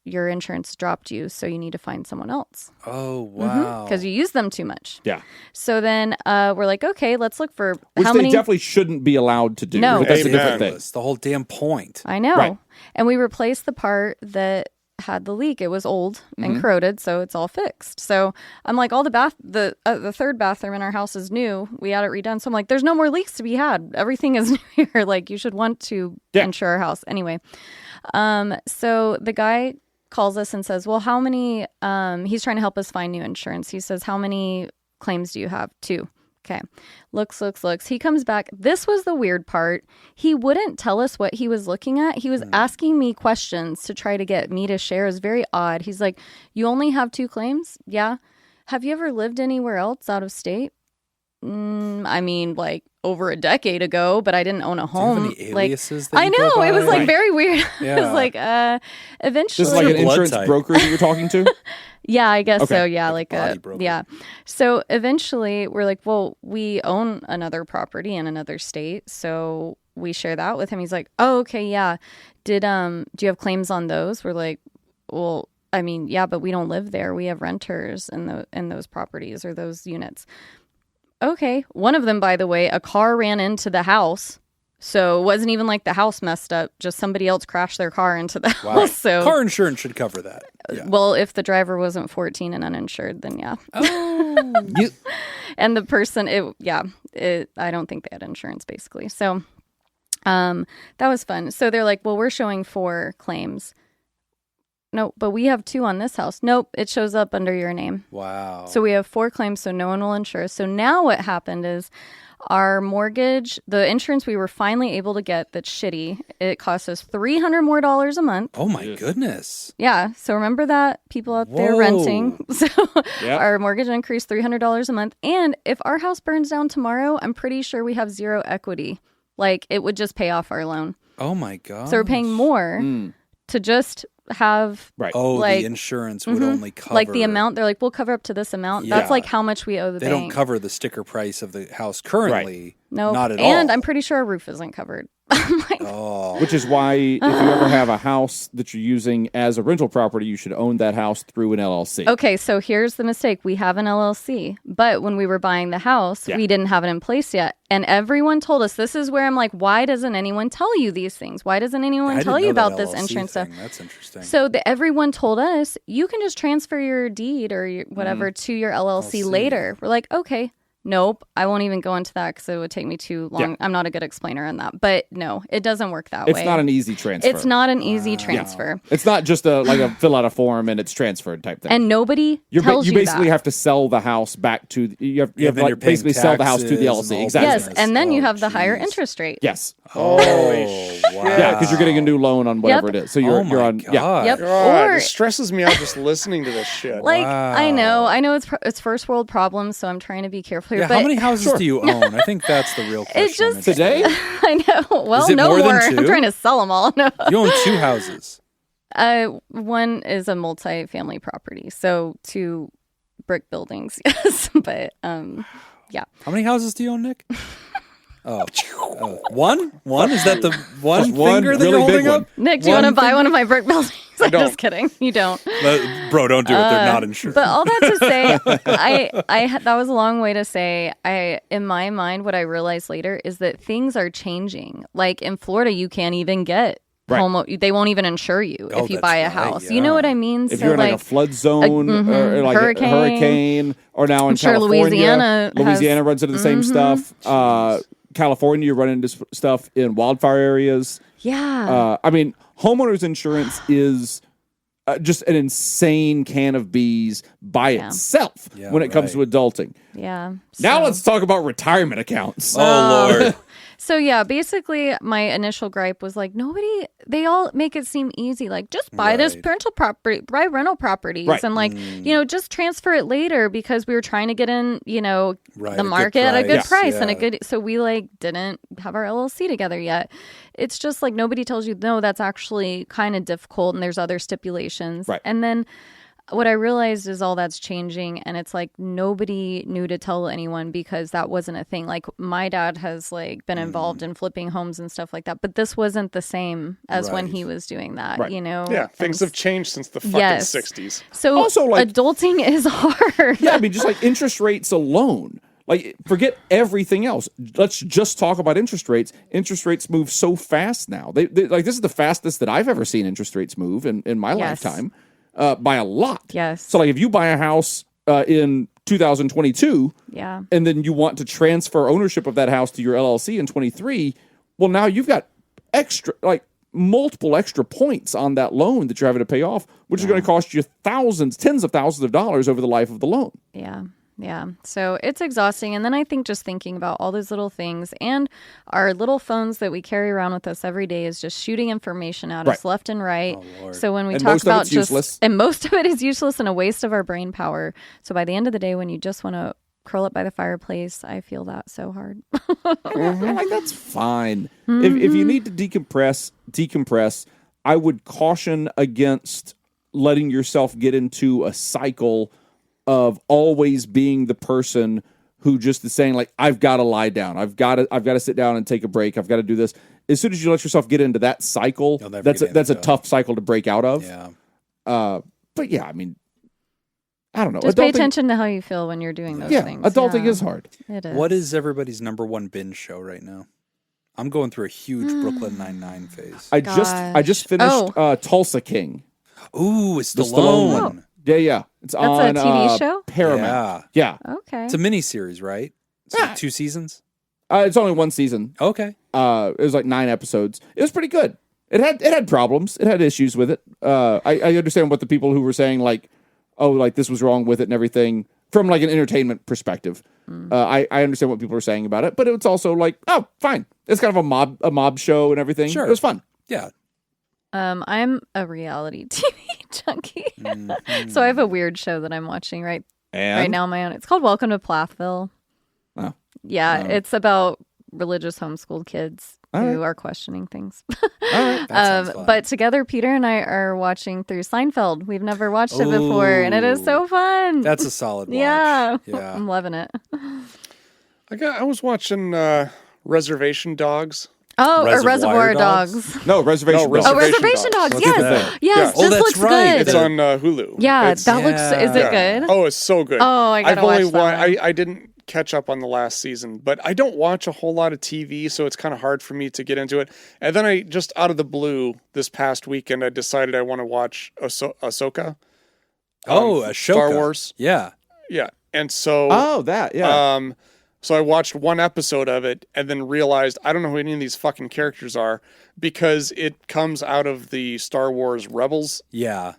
your insurance dropped you, so you need to find someone else.
Oh, wow.
Because you use them too much.
Yeah.
So then we're like, okay, let's look for
Which
how
they
many.
definitely shouldn't be allowed to do.
No.
But that's a different thing.
That's the whole damn point.
I know.
Right.
And we replaced the part that had the leak. It was old and corroded, so it's all fixed. So I'm like, all the third bathroom in our house is new. We had it redone. So I'm like, there's no more leaks to be had. Everything is new here. Like, you should want to insure our house. Anyway, so the guy calls us and says, well, how many, he's trying to help us find new insurance. He says, how many claims do you have? 2. Okay. Looks. He comes back. This was the weird part. He wouldn't tell us what he was looking at. He was asking me questions to try to get me to share. It was very odd. He's like, you only have 2 claims? Yeah. Have you ever lived anywhere else out of state? I mean, like over a decade ago, but I didn't own a home.
Do you have any aliases that
I
you
know,
go by?
it was like very weird.
Yeah.
It was like eventually.
This is like an
Blood
insurance
type.
broker that you're talking to?
Yeah, I guess
Okay.
so. Yeah,
Like a body broker.
yeah. So eventually we're like, well, we own another property in another state, so we share that with him. He's like, oh, okay, yeah. Do you have claims on those? We're like, well, I mean, yeah, but we don't live there. We have renters in those properties or those units. Okay. One of them, by the way, a car ran into the house. So it wasn't even like the house messed up. Just somebody else crashed their car into the house. So
car insurance should cover that. Yeah.
Well, if the driver wasn't 14 and uninsured, then yeah.
Oh.
And the person, I don't think they had insurance basically. So that was fun. So they're like, well, we're showing 4 claims. No, but we have 2 on this house. Nope, it shows up under your name.
Wow.
So we have 4 claims, so no one will insure. So now what happened is our mortgage, the insurance we were finally able to get that's shitty, it cost us $300 more a month.
Oh my goodness.
Yeah. So remember that, people out there
Whoa.
renting. So
Yep.
our mortgage increased $300 a month. And if our house burns down tomorrow, I'm pretty sure we have 0 equity. Like it would just pay off our loan.
Oh my god.
So we're paying more to just have
Oh,
like,
the insurance would only cover
like the amount. They're like, we'll cover up to this amount.
Yeah.
That's like how much we owe the
They
bank.
don't cover the sticker price of the house currently.
No,
Not at all.
And I'm pretty sure our roof isn't covered. I'm like,
Oh.
Which is why if you ever have a house that you're using as a rental property, you should own that house through an LLC.
okay, so here's the mistake. We have an LLC, but when we were buying the house, we didn't have it in place yet. And everyone told us, this is where I'm like, why doesn't anyone tell you these things? Why doesn't anyone tell you about this insurance stuff?
That's interesting.
So everyone told us, you can just transfer your deed or your whatever to your LLC later. We're like, okay. Nope, I won't even go into that because it would take me too long.
Yeah.
I'm not a good explainer on that. But no, it doesn't work that
It's
way.
not an easy transfer.
It's not an easy transfer.
It's not just a fill out a form and it's transferred type thing.
And nobody tells
you
you
basically
that.
have to sell the house back to you have
then
to like
you're paying
basically sell the house to the
taxes and
LLC.
all
Exactly.
Yes, and then you
Oh,
have the higher
geez.
interest rate.
Yes.
Oh, wow.
Yeah, because you're getting a new loan on whatever
Yep.
it is. So you're
Oh my
on.
God.
Yeah.
Yep.
God,
Or
it stresses me out just listening to this shit.
like I know it's first world problems, so I'm trying to be careful here.
Yeah,
but
how many houses do you own? I think that's the real question.
It's just
I'm interested in.
Today?
I know. Well,
Is it
no
more than
more. I'm
2?
trying to sell them all. No.
You own 2 houses.
One is a multi-family property, so 2 brick buildings. Yes, but yeah.
How many houses do you own, Nick? Oh. One? One? Is that the one finger that
really
you're holding
big one.
up?
Nick, do you want to buy one of my brick buildings? I'm just kidding. You don't.
Bro, don't do it. They're not insured.
But all that to say, that was a long way to say. In my mind, what I realized later is that things are changing. Like in Florida, you can't even get they won't even insure you if you
that's
buy a
right,
house.
yeah.
You know what I mean?
If you're in like a flood zone or like
hurricane.
a hurricane, or now in
I'm sure
California,
Louisiana
runs into the same stuff. California, you run into stuff in wildfire areas.
Yeah.
I mean, homeowners insurance is just an insane can of bees by itself when it comes to adulting.
Yeah.
Now
So-
let's talk about retirement accounts.
Oh, Lord.
So yeah, basically my initial gripe was like, they all make it seem easy. Like just buy this rental property, buy rental properties and like, just transfer it later because we were trying to get in, the market at a good price and a good, so we like didn't have our LLC together yet. It's just like, nobody tells you, no, that's actually kind of difficult and there's other stipulations.
Right.
And then what I realized is all that's changing, and it's like nobody knew to tell anyone because that wasn't a thing. Like my dad has like been involved in flipping homes and stuff like that, but this wasn't the same as when he was doing that,
Yeah, things have changed since the fucking 60s.
So
Also, like-
adulting is hard.
Yeah, I mean, just like interest rates alone. Like, forget everything else. Let's just talk about interest rates. Interest rates move so fast now. They like this is the fastest that I've ever seen interest rates move in my lifetime. By a lot.
Yes.
So, like, if you buy a house in 2022, and then you want to transfer ownership of that house to your LLC in 23, well, now you've got multiple extra points on that loan that you're having to pay off, which is going to cost you tens of thousands of dollars over the life of the loan.
Yeah. So it's exhausting. And then I think just thinking about all those little things and our little phones that we carry around with us every day is just shooting information at us left and right.
Oh,
so when we
And
talk
most of
about
it's useless.
and most of it is useless and a waste of our brain power. So by the end of the day, when you just want to curl up by the fireplace, I feel that so hard.
I'm like, that's fine. If you need to decompress, I would caution against letting yourself get into a cycle of always being the person who just is saying like, I've got to lie down. I've got to sit down and take a break. I've got to do this. As soon as you let yourself get into that cycle, that's a tough cycle to break out of.
Yeah.
But yeah, I mean, I don't know.
Just pay attention to how you feel when you're doing those things.
Adulting is hard.
It is.
What is everybody's number one binge show right now? I'm going through a huge Brooklyn Nine-Nine phase.
I just finished Tulsa King.
Ooh, it's Stallone.
Yeah. It's
That's
on
a TV show?
Paramount. Yeah.
Okay.
It's a miniseries, right? It's like 2 seasons?
It's only 1 season.
Okay.
It was like 9 episodes. It was pretty good. It had problems. It had issues with it. I understand what the people who were saying like, oh, like this was wrong with it and everything from like an entertainment perspective. I understand what people were saying about it, but it's also like, oh, fine. It's kind of a mob show and everything.
Sure.
It was fun.
Yeah.
I'm a reality TV junkie. So I have a weird show that I'm watching right now on my own. It's called Welcome to Plathville.
Oh.
Yeah, it's about religious homeschooled kids who are questioning things. But together, Peter and I are watching through Seinfeld. We've never watched it before, and it is so fun.
That's a solid watch.
Yeah.
Yeah.
I'm loving it.
I was watching Reservation Dogs.
Oh, or
Reservoir
Reservoir
Dogs?
Dogs.
No, Reservation Dogs.
Oh, Reservation Dogs. Yes. Yes.
Oh,
This
that's
looks
right.
good.
It's on Hulu.
Yeah,
It's,
that looks. Is it good?
Oh, it's so good.
Oh, I gotta watch that one.
I didn't catch up on the last season, but I don't watch a whole lot of TV, so it's kind of hard for me to get into it. And then I just out of the blue this past weekend, I decided I want to watch Ahsoka.
Ashoka.
Star Wars.
Yeah.
Yeah, and so so I watched 1 episode of it and then realized I don't know who any of these fucking characters are because it comes out of the Star Wars Rebels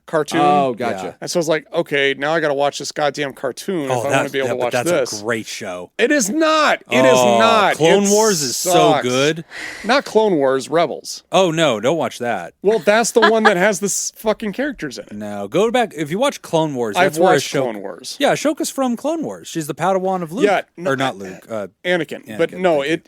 cartoon.
Oh, gotcha.
Yeah.
And so I was like, okay, now I got to watch this goddamn cartoon if I want to be able to watch
that's
this.
a great show.
It is not. It is not.
Clone Wars is so good.
Not Clone Wars, Rebels.
Oh, no, don't watch that.
Well, that's the one that has this fucking characters in it.
No, go back. If you watch Clone Wars, that's
I've
where
watched
Ashoka,
Clone Wars.
Yeah, Ashoka's from Clone Wars. She's the Padawan of Luke.
Yeah, no,
or not Luke.
Anakin. But no,
All
right,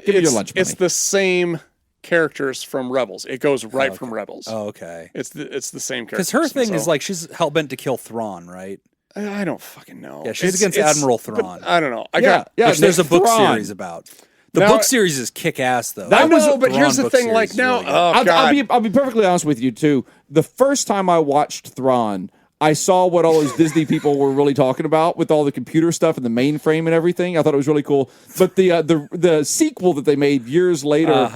give me your lunch money.
it's the same characters from Rebels. It goes right from Rebels.
Oh, okay.
It's the same characters.
Because her thing is like she's hell bent to kill Thrawn, right?
I don't fucking know.
Yeah, she's against Admiral Thrawn.
I don't know.
Which there's a book
Thrawn.
series about. The book series is kick ass though.
I know, but
Thrawn
here's the
book
thing.
series
Like
is
now,
really good.
I'll be perfectly honest with you too. The first time I watched Thrawn, I saw what all those Disney people were really talking about with all the computer stuff and the mainframe and everything. I thought it was really cool. But the sequel that they made years later,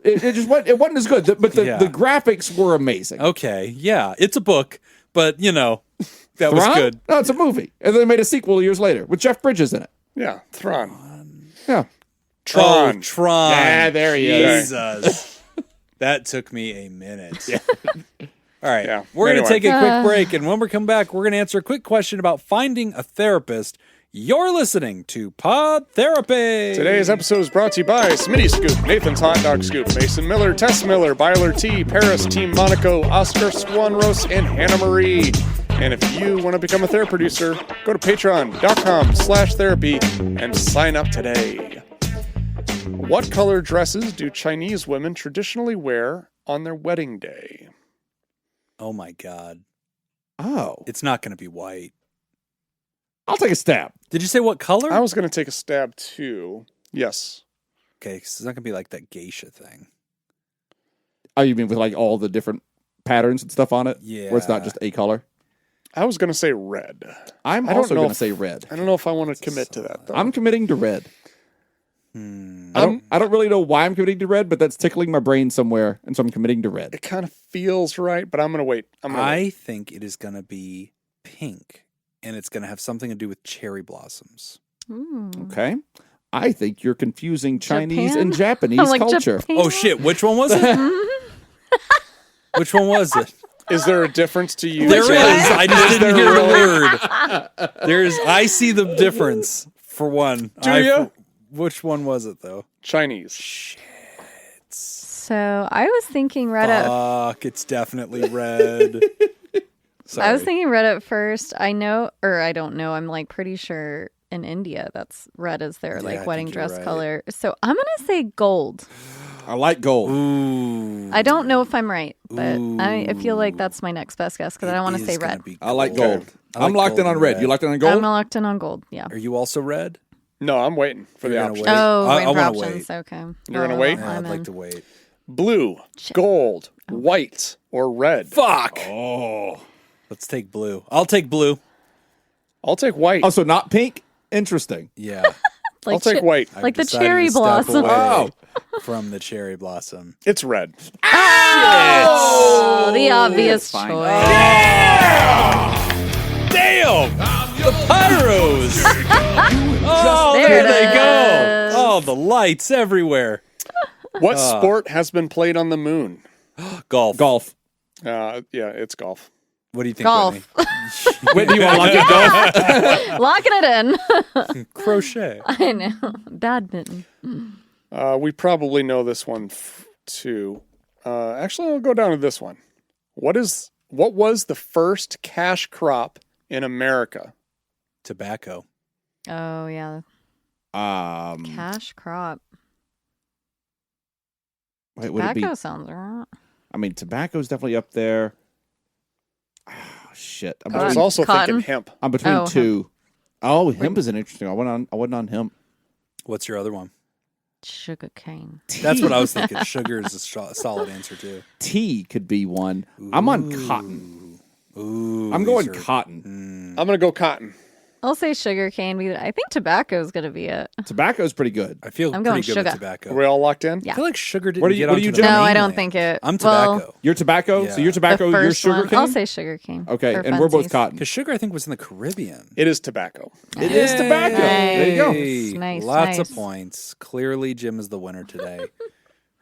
it wasn't as good. But the graphics were amazing.
Okay, yeah, it's a book, but that
Thrawn?
was good.
No, it's a movie, and then they made a sequel years later with Jeff Bridges in it.
Yeah, Thrawn.
Yeah,
Tron.
Yeah, there he is.
Jesus, that took me a minute. Yeah. All right,
Yeah.
we're going to
Anyway.
take a quick break, and when we come back, we're going to answer a quick question about finding a therapist. You're listening to Pod Therapy.
Today's episode is brought to you by Smitty Scoop, Nathan's Hot Dog Scoop, Mason Miller, Tess Miller, Byler T, Paris, Team Monaco, Oscar Swanros, and Hannah Marie. And if you want to become a therapy producer, go to patreon.com/therapy and sign up today. What color dresses do Chinese women traditionally wear on their wedding day?
Oh my God,
Oh,
it's not going to be white.
I'll take a stab.
Did you say what color?
I was going to take a stab too. Yes.
Okay, 'cause it's not going to be like that geisha thing.
Oh, you mean with like all the different patterns and stuff on it?
Yeah.
Where it's not just a color?
I was going to say red.
I'm
I don't
also
know
going to
if-
say red.
I don't know if I want to commit to that, though.
I'm committing to red.
Hmm.
I don't really know why I'm committing to red, but that's tickling my brain somewhere, and so I'm committing to red.
It kind of feels right, but I'm going to wait.
I think it is going to be pink, and it's going to have something to do with cherry blossoms.
Okay. I think you're confusing Chinese
Japan?
and Japanese
I'm like,
culture.
Japan?
Oh shit! Which one was it? Which one was it?
Is there a difference to you?
There is. I just didn't hear the word. There's. I see the difference for one.
Do you?
Which one was it though?
Chinese.
So I was thinking red at
Fuck! It's definitely red. Sorry.
I was thinking red at first. I know, or I don't know. I'm like pretty sure in India that's red is their
I
like
think
wedding
you're
dress
right.
color. So I'm gonna say gold.
I like gold.
Ooh.
I don't know if I'm right, but I feel like that's my next best guess because I don't want to say red.
I like gold.
I like
I'm locked in on red. You locked in on gold?
I'm locked in on gold, yeah.
Are you also red?
No, I'm waiting for the
You're gonna
option.
wait.
Oh,
I
waiting for
wanna
options.
wait.
Okay.
You're gonna wait?
Yeah, I'd like to wait.
Blue, gold, white, or red?
Fuck.
Oh.
Let's take blue. I'll take blue.
I'll take white.
Oh, so not pink? Interesting.
Yeah.
I'll take white.
Like the
I've decided
cherry
to step
blossom.
away from the cherry blossom.
It's red.
Oh, the obvious choice.
Damn! The pyros! Oh, there they go! Oh, the lights everywhere.
What sport has been played on the moon?
Golf.
Golf.
Yeah, it's golf.
What do you think,
Golf.
Whitney?
Whitney, you want to lock it golf?
Locking it in.
Crochet.
I know. Badminton.
We probably know this one too. Actually, I'll go down to this one. What was the first cash crop in America?
Tobacco.
Oh, yeah. Cash crop.
Wait, would it be?
Tobacco sounds right.
I mean, tobacco's definitely up there. Oh, shit.
I was also
Cotton?
thinking hemp.
I'm between
Oh,
two. Oh, hemp is an interesting. I wasn't on hemp.
What's your other one?
Sugar cane.
That's what I was thinking. Sugar is a solid answer, too.
Tea could be one. I'm on cotton.
Ooh.
I'm going cotton.
I'm going to go cotton.
I'll say sugar cane. Because I think tobacco is going to be it.
Tobacco's pretty good.
I feel
I'm
pretty
going
good
sugar.
with tobacco.
Are we all locked in?
Yeah.
I feel like sugar didn't
What are you-
get
what are
onto
you,
the
Jim?
No, I don't
mainland.
think it.
I'm tobacco.
Well,
You're tobacco?
Yeah.
So you're tobacco,
the
you're
first
sugar
one.
cane?
I'll say sugar cane.
Okay,
for
and we're both
funsies.
cotton.
Because sugar, I think, was in the Caribbean.
It is tobacco.
It is tobacco. There you go.
Nice,
Lots
nice.
of points. Clearly, Jim is the winner today.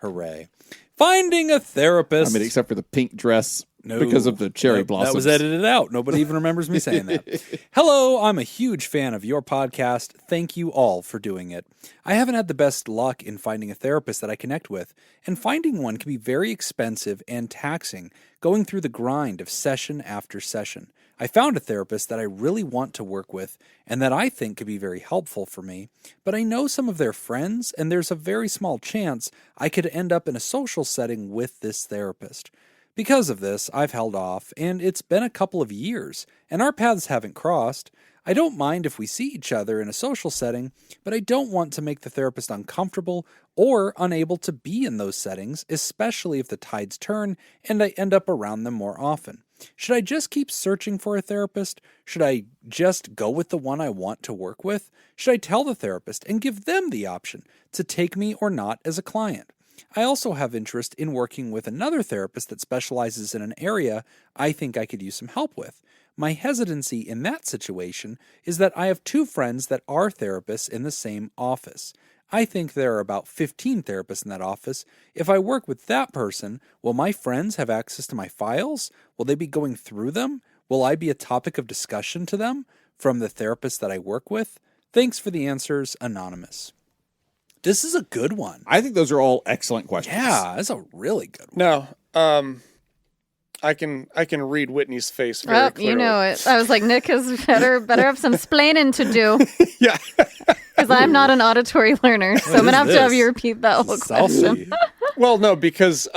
Hooray. Finding a therapist.
I mean, except for the pink dress
No.
because of the cherry blossoms.
That was edited out. Nobody even remembers me saying that. Hello, I'm a huge fan of your podcast. Thank you all for doing it. I haven't had the best luck in finding a therapist that I connect with, and finding one can be very expensive and taxing, going through the grind of session after session. I found a therapist that I really want to work with and that I think could be very helpful for me, but I know some of their friends, and there's a very small chance I could end up in a social setting with this therapist. Because of this, I've held off, and it's been a couple of years, and our paths haven't crossed. I don't mind if we see each other in a social setting, but I don't want to make the therapist uncomfortable or unable to be in those settings, especially if the tides turn and I end up around them more often. Should I just keep searching for a therapist? Should I just go with the one I want to work with? Should I tell the therapist and give them the option to take me or not as a client? I also have interest in working with another therapist that specializes in an area I think I could use some help with. My hesitancy in that situation is that I have two friends that are therapists in the same office. I think there are about 15 therapists in that office. If I work with that person, will my friends have access to my files? Will they be going through them? Will I be a topic of discussion to them from the therapist that I work with? Thanks for the answers, Anonymous. This is a good one.
I think those are all excellent questions.
Yeah, that's a really good one.
No, I can read Whitney's face very clearly.
You know it. I was like, Nick is better have some splaining to do.
Yeah.
Because I'm not an auditory learner, so I'm going to have you repeat that whole question.
Salsa.
Well, no, because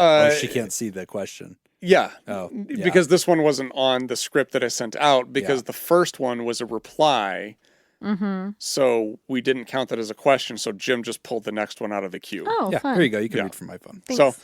She can't see the question.
yeah.
Oh, yeah.
Because this one wasn't on the script that I sent out because the first one was a reply.
Mm-hmm.
So we didn't count that as a question. So Jim just pulled the next one out of the queue.
Oh,
Yeah,
fun.
there you go. You can
Yeah.
read from my phone.
Thanks.
So,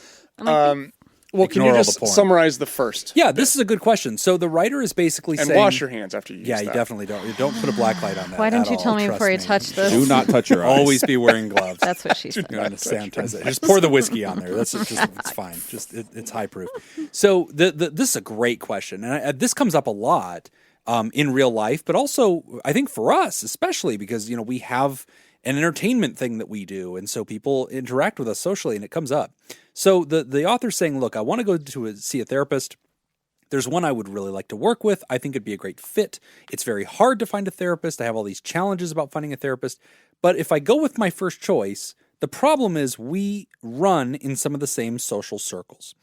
well, can you
Ignore all
just
the porn.
summarize the first?
Yeah, this is a good question. So the writer is basically
And
saying...
wash your hands after you use
Yeah,
that.
you definitely don't. Don't put a black light on that.
Why didn't
at
you tell
all,
me
trust
before you touched this?
Do not touch your eyes.
Always be wearing gloves.
That's what she said.
You're going to sanitize it. Just pour the whiskey on there. That's just it's fine. Just it's high proof. So this is a great question, and this comes up a lot in real life, but also I think for us, especially because we have an entertainment thing that we do, and so people interact with us socially, and it comes up. So the author's saying, look, I want to go see a therapist. There's one I would really like to work with. I think it'd be a great fit. It's very hard to find a therapist. I have all these challenges about finding a therapist. But if I go with my first choice, the problem is we run in some of the same social circles.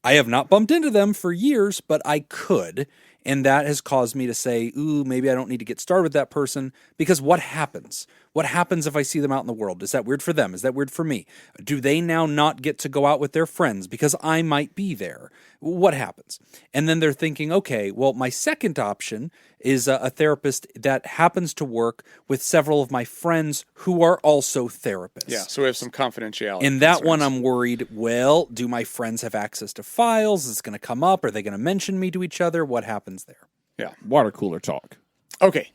I have not bumped into them for years, but I could. And that has caused me to say, ooh, maybe I don't need to get started with that person, because what happens? What happens if I see them out in the world? Is that weird for them? Is that weird for me? Do they now not get to go out with their friends because I might be there? What happens? And then they're thinking, okay, well, my second option is a therapist that happens to work with several of my friends who are also therapists.
Yeah, so we have some confidentiality.
In that one, I'm worried, well, do my friends have access to files? Is it going to come up? Are they going to mention me to each other? What happens there?
Yeah.
Water cooler talk.
Okay.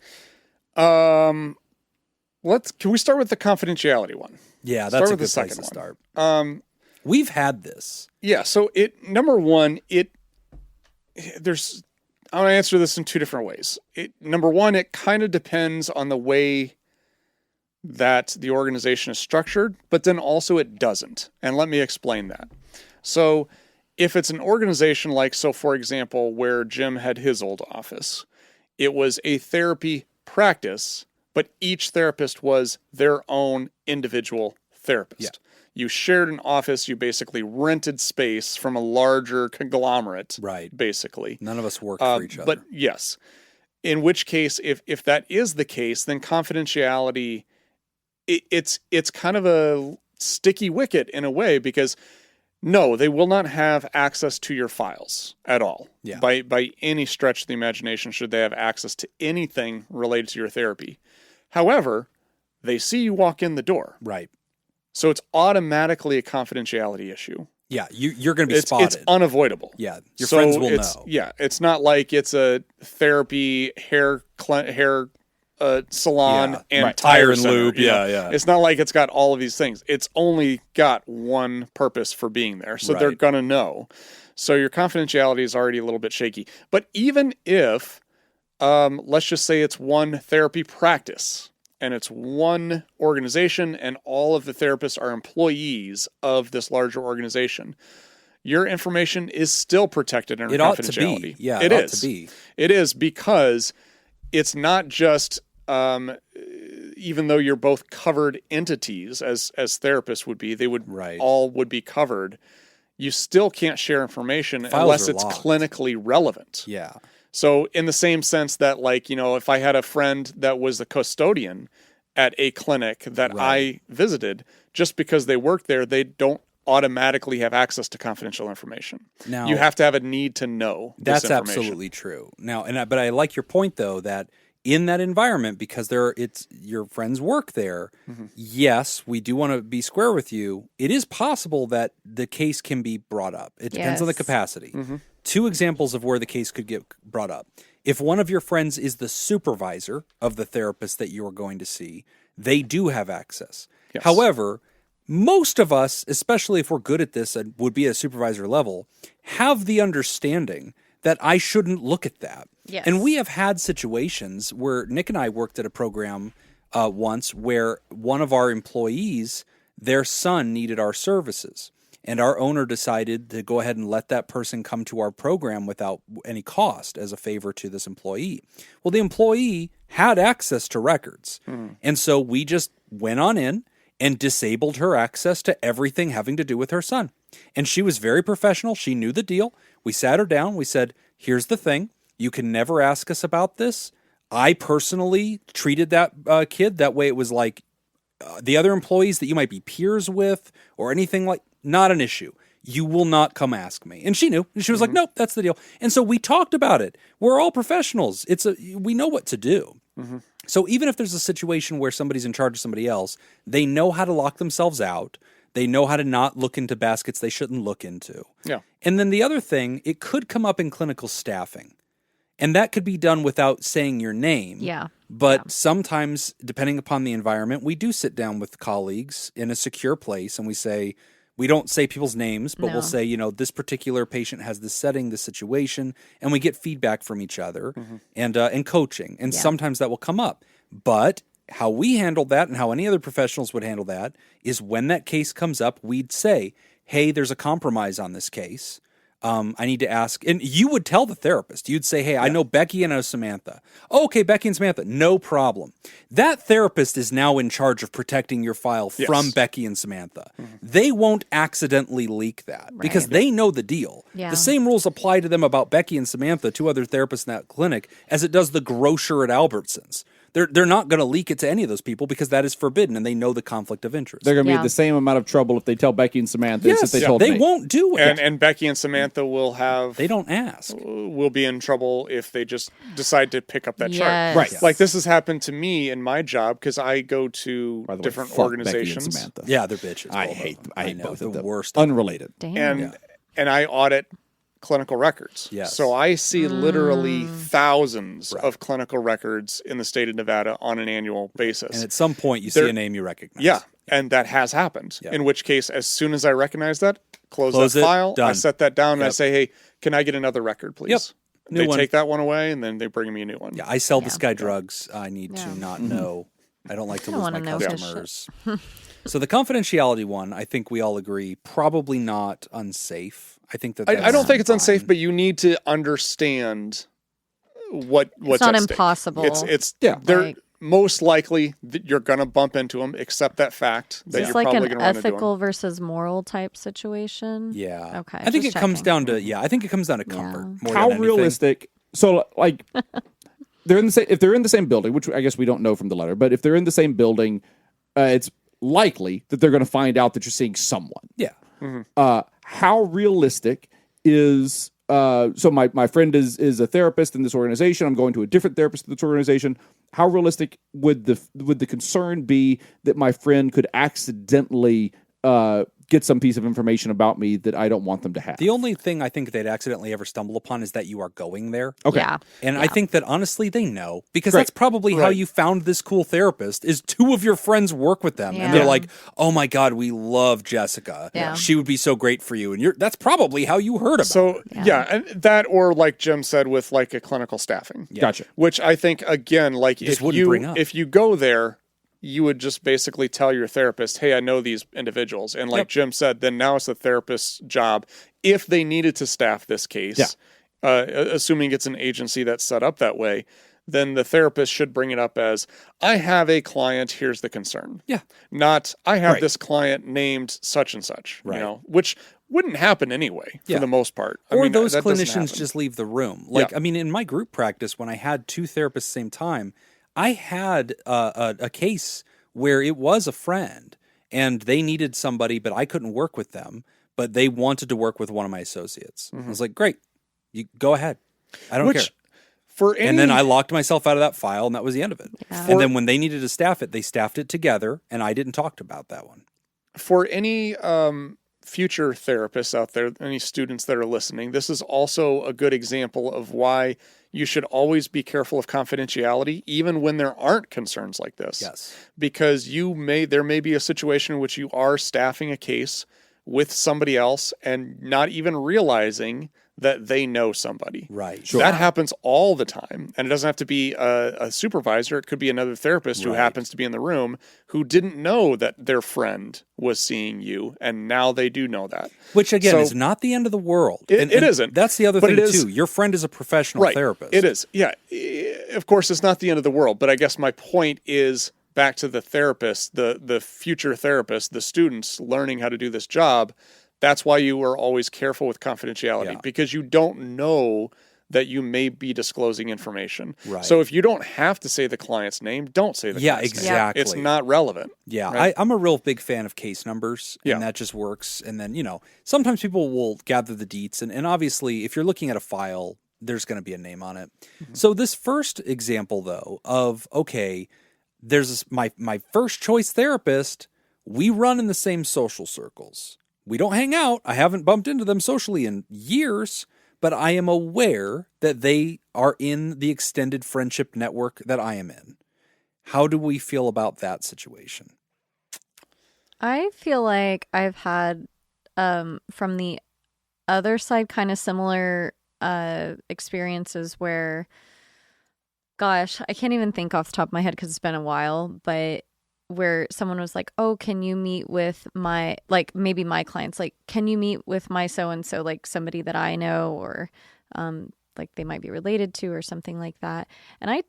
Can we start with the confidentiality one?
Yeah, that's a good place to start. We've had this.
Yeah, so number one, I'm going to answer this in two different ways. Number one, it kind of depends on the way that the organization is structured, but then also it doesn't. And let me explain that. So if it's an organization for example, where Jim had his old office, it was a therapy practice, but each therapist was their own individual therapist. Yeah. You shared an office, you basically rented space from a larger conglomerate.
Right.
Basically.
None of us worked for each other.
But yes. In which case, if that is the case, then confidentiality, it's kind of a sticky wicket in a way, because no, they will not have access to your files at all.
Yeah.
By any stretch of the imagination, should they have access to anything related to your therapy. However, they see you walk in the door.
Right.
So it's automatically a confidentiality issue.
Yeah, you're going to be spotted.
It's unavoidable.
Yeah, your friends will know.
Yeah, it's not like it's a therapy, hair salon, and tire
and
center,
lube. Yeah.
It's not like it's got all of these things. It's only got one purpose for being there. So they're going to know. So your confidentiality is already a little bit shaky. But even if, let's just say it's one therapy practice, and it's one organization, and all of the therapists are employees of this larger organization, your information is still protected under confidentiality.
Ought to be. Yeah,
it
ought
is.
To be.
It is, because it's not just, even though you're both covered entities as therapists would be, they would all would be covered. You still can't share information unless it's clinically relevant.
Yeah.
So in the same sense that, if I had a friend that was the custodian at a clinic that I visited, just because they work there, they don't automatically have access to confidential information. Now, you have to have a need to know this
information. That's absolutely true. Now, but I like your point, though, that in that environment, because your friends work there, yes, we do want to be square with you. It is possible that the case can be brought up. It depends on the capacity. Two examples of where the case could get brought up. If one of your friends is the supervisor of the therapist that you are going to see, they do have access. Yes. However, most of us, especially if we're good at this and would be at a supervisor level, have the understanding that I shouldn't look at that.
Yes.
And we have had situations where Nick and I worked at a program once where one of our employees, their son needed our services. And our owner decided to go ahead and let that person come to our program without any cost as a favor to this employee. Well, the employee had access to records. And so we just went on in and disabled her access to everything having to do with her son. And she was very professional. She knew the deal. We sat her down. We said, here's the thing. You can never ask us about this. I personally treated that kid that way. It was like the other employees that you might be peers with or anything like, not an issue. You will not come ask me. And she knew. And she was like, nope, that's the deal. And so we talked about it. We're all professionals. We know what to do. So even if there's a situation where somebody's in charge of somebody else, they know how to lock themselves out. They know how to not look into baskets they shouldn't look into.
Yeah.
And then the other thing, it could come up in clinical staffing. And that could be done without saying your name.
Yeah.
But sometimes, depending upon the environment, we do sit down with colleagues in a secure place and we say, we don't say people's names, but we'll say, this particular patient has this setting, this situation, and we get feedback from each other and coaching. And sometimes that will come up. But how we handled that and how any other professionals would handle that is when that case comes up, we'd say, hey, there's a compromise on this case. I need to ask, and you would tell the therapist, you'd say, hey, I know Becky and I know Samantha. Oh, okay, Becky and Samantha, no problem. That therapist is now in charge of protecting your file from Becky and Samantha. They won't accidentally leak that because they know the deal.
Yeah.
The same rules apply to them about Becky and Samantha, two other therapists in that clinic, as it does the grocer at Albertsons. They're not going to leak it to any of those people because that is forbidden, and they know the conflict of interest.
They're going to be in the same amount of trouble if they tell Becky and Samantha as if they told me.
They won't do it.
And Becky and Samantha will have...
They don't ask.
Will be in trouble if they just decide to pick up that chart.
Right.
Like this has happened to me in my job because I go to different organizations.
Becky and Samantha.
Yeah, they're bitches.
I hate both of them.
Worst.
Unrelated.
Damn.
And I audit clinical records.
Yes.
So I see literally thousands of clinical records in the state of Nevada on an annual basis.
And at some point, you see a name you recognize.
Yeah, and that has happened.
Yep.
In which case, as soon as I recognize that, close
it,
that file,
done.
I set that down, and I say, hey, can I get another record, please?
Yep.
They
one.
take that one away, and then they bring me a new one.
Yeah, I sell this guy drugs. I need to not know. I don't like to lose my customers. So the confidentiality one, I think we all agree, probably not unsafe. I think that
I don't think it's unsafe, but you need to understand what's
it's not
at stake.
Impossible.
They're most likely you're going to bump into them. Accept that fact that
it's
you're
like
probably
an
going to run into
ethical
them.
versus moral type situation.
Yeah.
Okay.
I think it
just
comes
checking.
down to I think it comes down to comfort. More
How
than anything.
realistic? So like they're in the same. If they're in the same building, which I guess we don't know from the letter, but if they're in the same building, it's likely that they're going to find out that you're seeing someone.
Yeah.
How realistic is so my friend is a therapist in this organization. I'm going to a different therapist in this organization. How realistic would the concern be that my friend could accidentally get some piece of information about me that I don't want them to have?
The only thing I think they'd accidentally ever stumble upon is that you are going there.
Okay.
Yeah.
And I think that honestly they know because that's probably how you found this cool therapist is two of your friends work with them and they're like, "Oh my God, we love Jessica.
Yeah.
She would be so great for you." And that's probably how you heard about
So
her.
and that or like Jim said with like a clinical staffing.
Gotcha.
Which I think again, like
just wouldn't bring up.
if you go there, you would just basically tell your therapist, hey, I know these individuals. And like Jim said, then now it's the therapist's job, if they needed to staff this case, assuming it's an agency that's set up that way, then the therapist should bring it up as, I have a client, here's the concern.
Yeah.
Not, I have this client named such and such, you know, which wouldn't happen anyway for the most part.
Or those clinicians just leave the room. Like, I mean, in my group practice, when I had two therapists at the same time, I had a case where it was a friend and they needed somebody, but I couldn't work with them, but they wanted to work with one of my associates. I was like, great, you go ahead. I don't care. And then I locked myself out of that file and that was the end of it. Yeah. And then when they needed to staff it, they staffed it together and I didn't talk about that one.
For any future therapists out there, any students that are listening, this is also a good example of why you should always be careful of confidentiality, even when there aren't concerns like this.
Yes.
Because there may be a situation in which you are staffing a case with somebody else and not even realizing that they know somebody.
Right.
Sure.
That happens all the time. And it doesn't have to be a supervisor. It could be another therapist who happens to be in the room who didn't know that their friend was seeing you. And now they do know that.
Which, again, is not the end of the world.
It isn't.
That's the other thing, too. Your friend is a professional therapist.
It is. Yeah. Of course, it's not the end of the world. But I guess my point is back to the therapist, the future therapist, the students learning how to do this job. That's why you are always careful with confidentiality because you don't know that you may be disclosing information. Right. So if you don't have to say the client's name, don't say the client's name.
Exactly.
It's not relevant.
Yeah,
right?
I'm a real big fan of case numbers, and that just works. And then, sometimes people will gather the deets, and obviously, if you're looking at a file, there's going to be a name on it. Mm-hmm. So this first example, though, of, okay, there's my first choice therapist, we run in the same social circles. We don't hang out. I haven't bumped into them socially in years, but I am aware that they are in the extended friendship network that I am in. How do we feel about that situation?
I feel like I've had, from the other side, kind of similar experiences where, gosh, I can't even think off the top of my head because it's been a while, but where someone was like, oh, can you meet with my, like maybe my clients, like, can you meet with my so-and-so, like somebody that I know, or like they might be related to or something like that. And I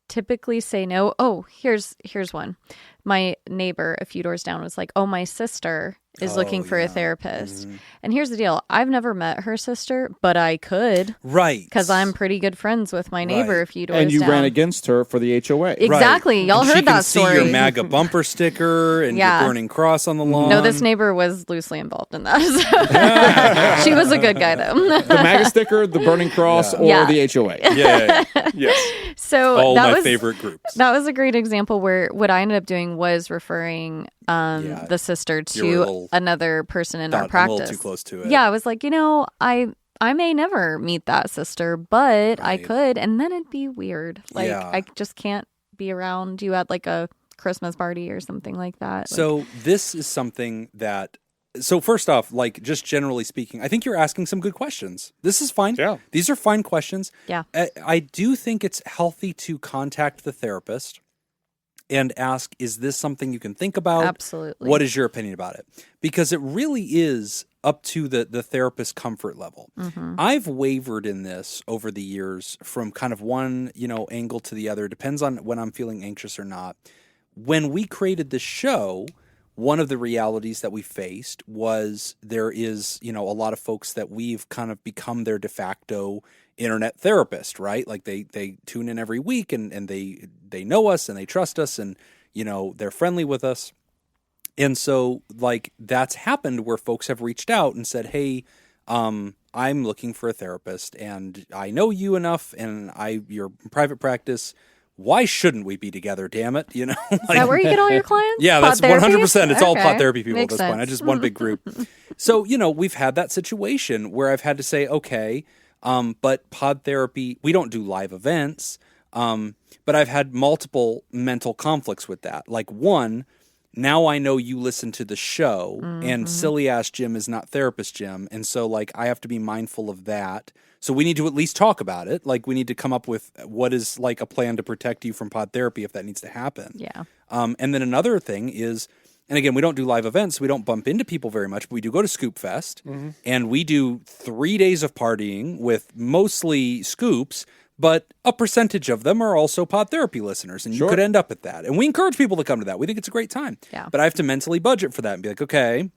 typically say no. Oh, here's one. My neighbor a few doors down was like, oh, my sister is looking for a therapist. Mm-hmm. And here's the deal. I've never met her sister, but I could.
Right.
Because I'm pretty good friends with my neighbor a few doors down.
And you ran against her for the HOA.
Exactly.
Right.
Y'all
and
heard that story.
She can see your MAGA bumper sticker and your burning cross on the lawn.
No, this neighbor was loosely involved in that. So. She was a good guy, though.
The MAGA sticker, the burning cross, or the HOA.
Yeah.
Yes.
So
all
that
my
was,
favorite groups.
That was a great example where what I ended up doing was referring the sister to another person in our practice.
I'm a little too close to it.
Yeah, I was like, I may never meet that sister, but I could, and then it'd be weird. Like I just can't be around you at like a Christmas party or something like that.
So this is something that. So first off, like just generally speaking, I think you're asking some good questions. This is fine.
Yeah.
These are fine questions.
Yeah.
I do think it's healthy to contact the therapist and ask, is this something you can think about?
Absolutely.
What is your opinion about it? Because it really is up to the therapist's comfort level. Mm-hmm. I've wavered in this over the years from kind of one, angle to the other. Depends on when I'm feeling anxious or not. When we created the show, one of the realities that we faced was there is, a lot of folks that we've kind of become their de facto internet therapist, right? Like they tune in every week and they know us and they trust us and, they're friendly with us. And so like that's happened where folks have reached out and said, hey, I'm looking for a therapist and I know you enough and you're in private practice. Why shouldn't we be together, damn it?
Is that where you get all your clients?
Yeah, that's 100%. It's all Pod Therapy people
Makes
at this point. I just one big group. So, we've had that situation where I've had to say, okay, but Pod Therapy, we don't do live events, but I've had multiple mental conflicts with that. Like one, now I know you listen to the show and silly ass Jim is not therapist Jim. And so like I have to be mindful of that. So we need to at least talk about it. Like we need to come up with what is like a plan to protect you from Pod Therapy if that needs to happen.
Yeah.
And then another thing is, and again, we don't do live events. We don't bump into people very much, but we do go to Scoop Fest and we do 3 days of partying with mostly scoops, but a percentage of them are also Pod Therapy listeners, and you could end up at that. And we encourage people to come to that. We think it's a great time.
Yeah.
But I have to mentally budget for that and be like, okay,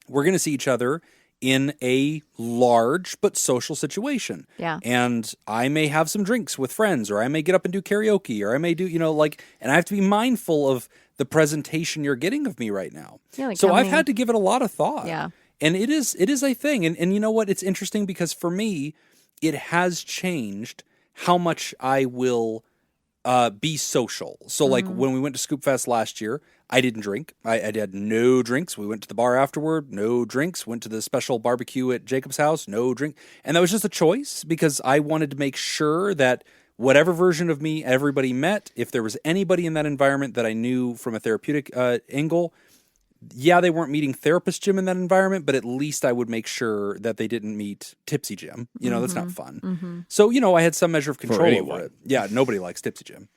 we're going to see each other in a large but social situation.
Yeah.
And I may have some drinks with friends, or I may get up and do karaoke, or I may do, and I have to be mindful of the presentation you're getting of me right now.
Yeah, like
so I've had to give it a lot of thought.
Yeah.
And it is a thing. And you know what? It's interesting because for me, it has changed how much I will be social. So like when we went to Scoop Fest last year, I didn't drink. I had no drinks. We went to the bar afterward, no drinks. Went to the special barbecue at Jacob's house, no drink. And that was just a choice because I wanted to make sure that whatever version of me everybody met, if there was anybody in that environment that I knew from a therapeutic angle, they weren't meeting therapist Jim in that environment, but at least I would make sure that they didn't meet tipsy Jim. That's not fun. So, I had some measure of control over it. Yeah, nobody likes tipsy Jim.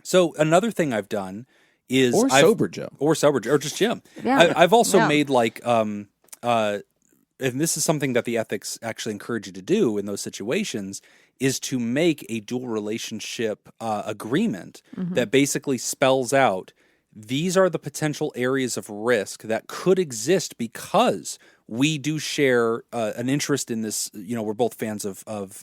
So another thing I've done is
sober Jim.
Or just Jim.
Yeah.
I've also made like, and this is something that the ethics actually encourage you to do in those situations, is to make a dual relationship agreement that basically spells out these are the potential areas of risk that could exist because we do share an interest in this. We're both fans of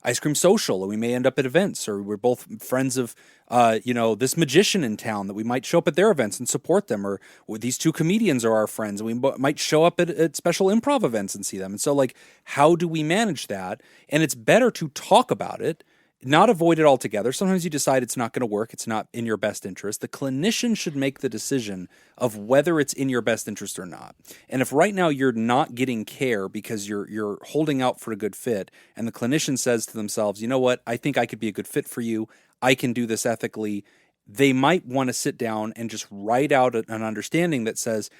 Ice Cream Social, and we may end up at events, or we're both friends of, this magician in town that we might show up at their events and support them, or these two comedians are our friends, and we might show up at special improv events and see them. And so, like, how do we manage that? And it's better to talk about it, not avoid it altogether. Sometimes you decide it's not going to work. It's not in your best interest. The clinician should make the decision of whether it's in your best interest or not. And if right now you're not getting care because you're holding out for a good fit, and the clinician says to themselves, you know what, I think I could be a good fit for you. I can do this ethically. They might want to sit down and just write out an understanding that says,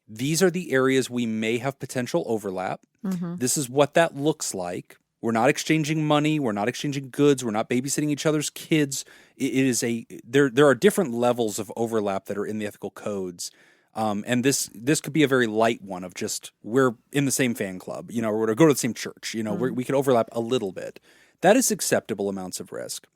these are the areas we may have potential overlap. This is what that looks like. We're not exchanging money. We're not exchanging goods. We're not babysitting each other's kids. There are different levels of overlap that are in the ethical codes. And this could be a very light one of just, we're in the same fan club, or we're to go to the same church, we could overlap a little bit. That is acceptable amounts of risk.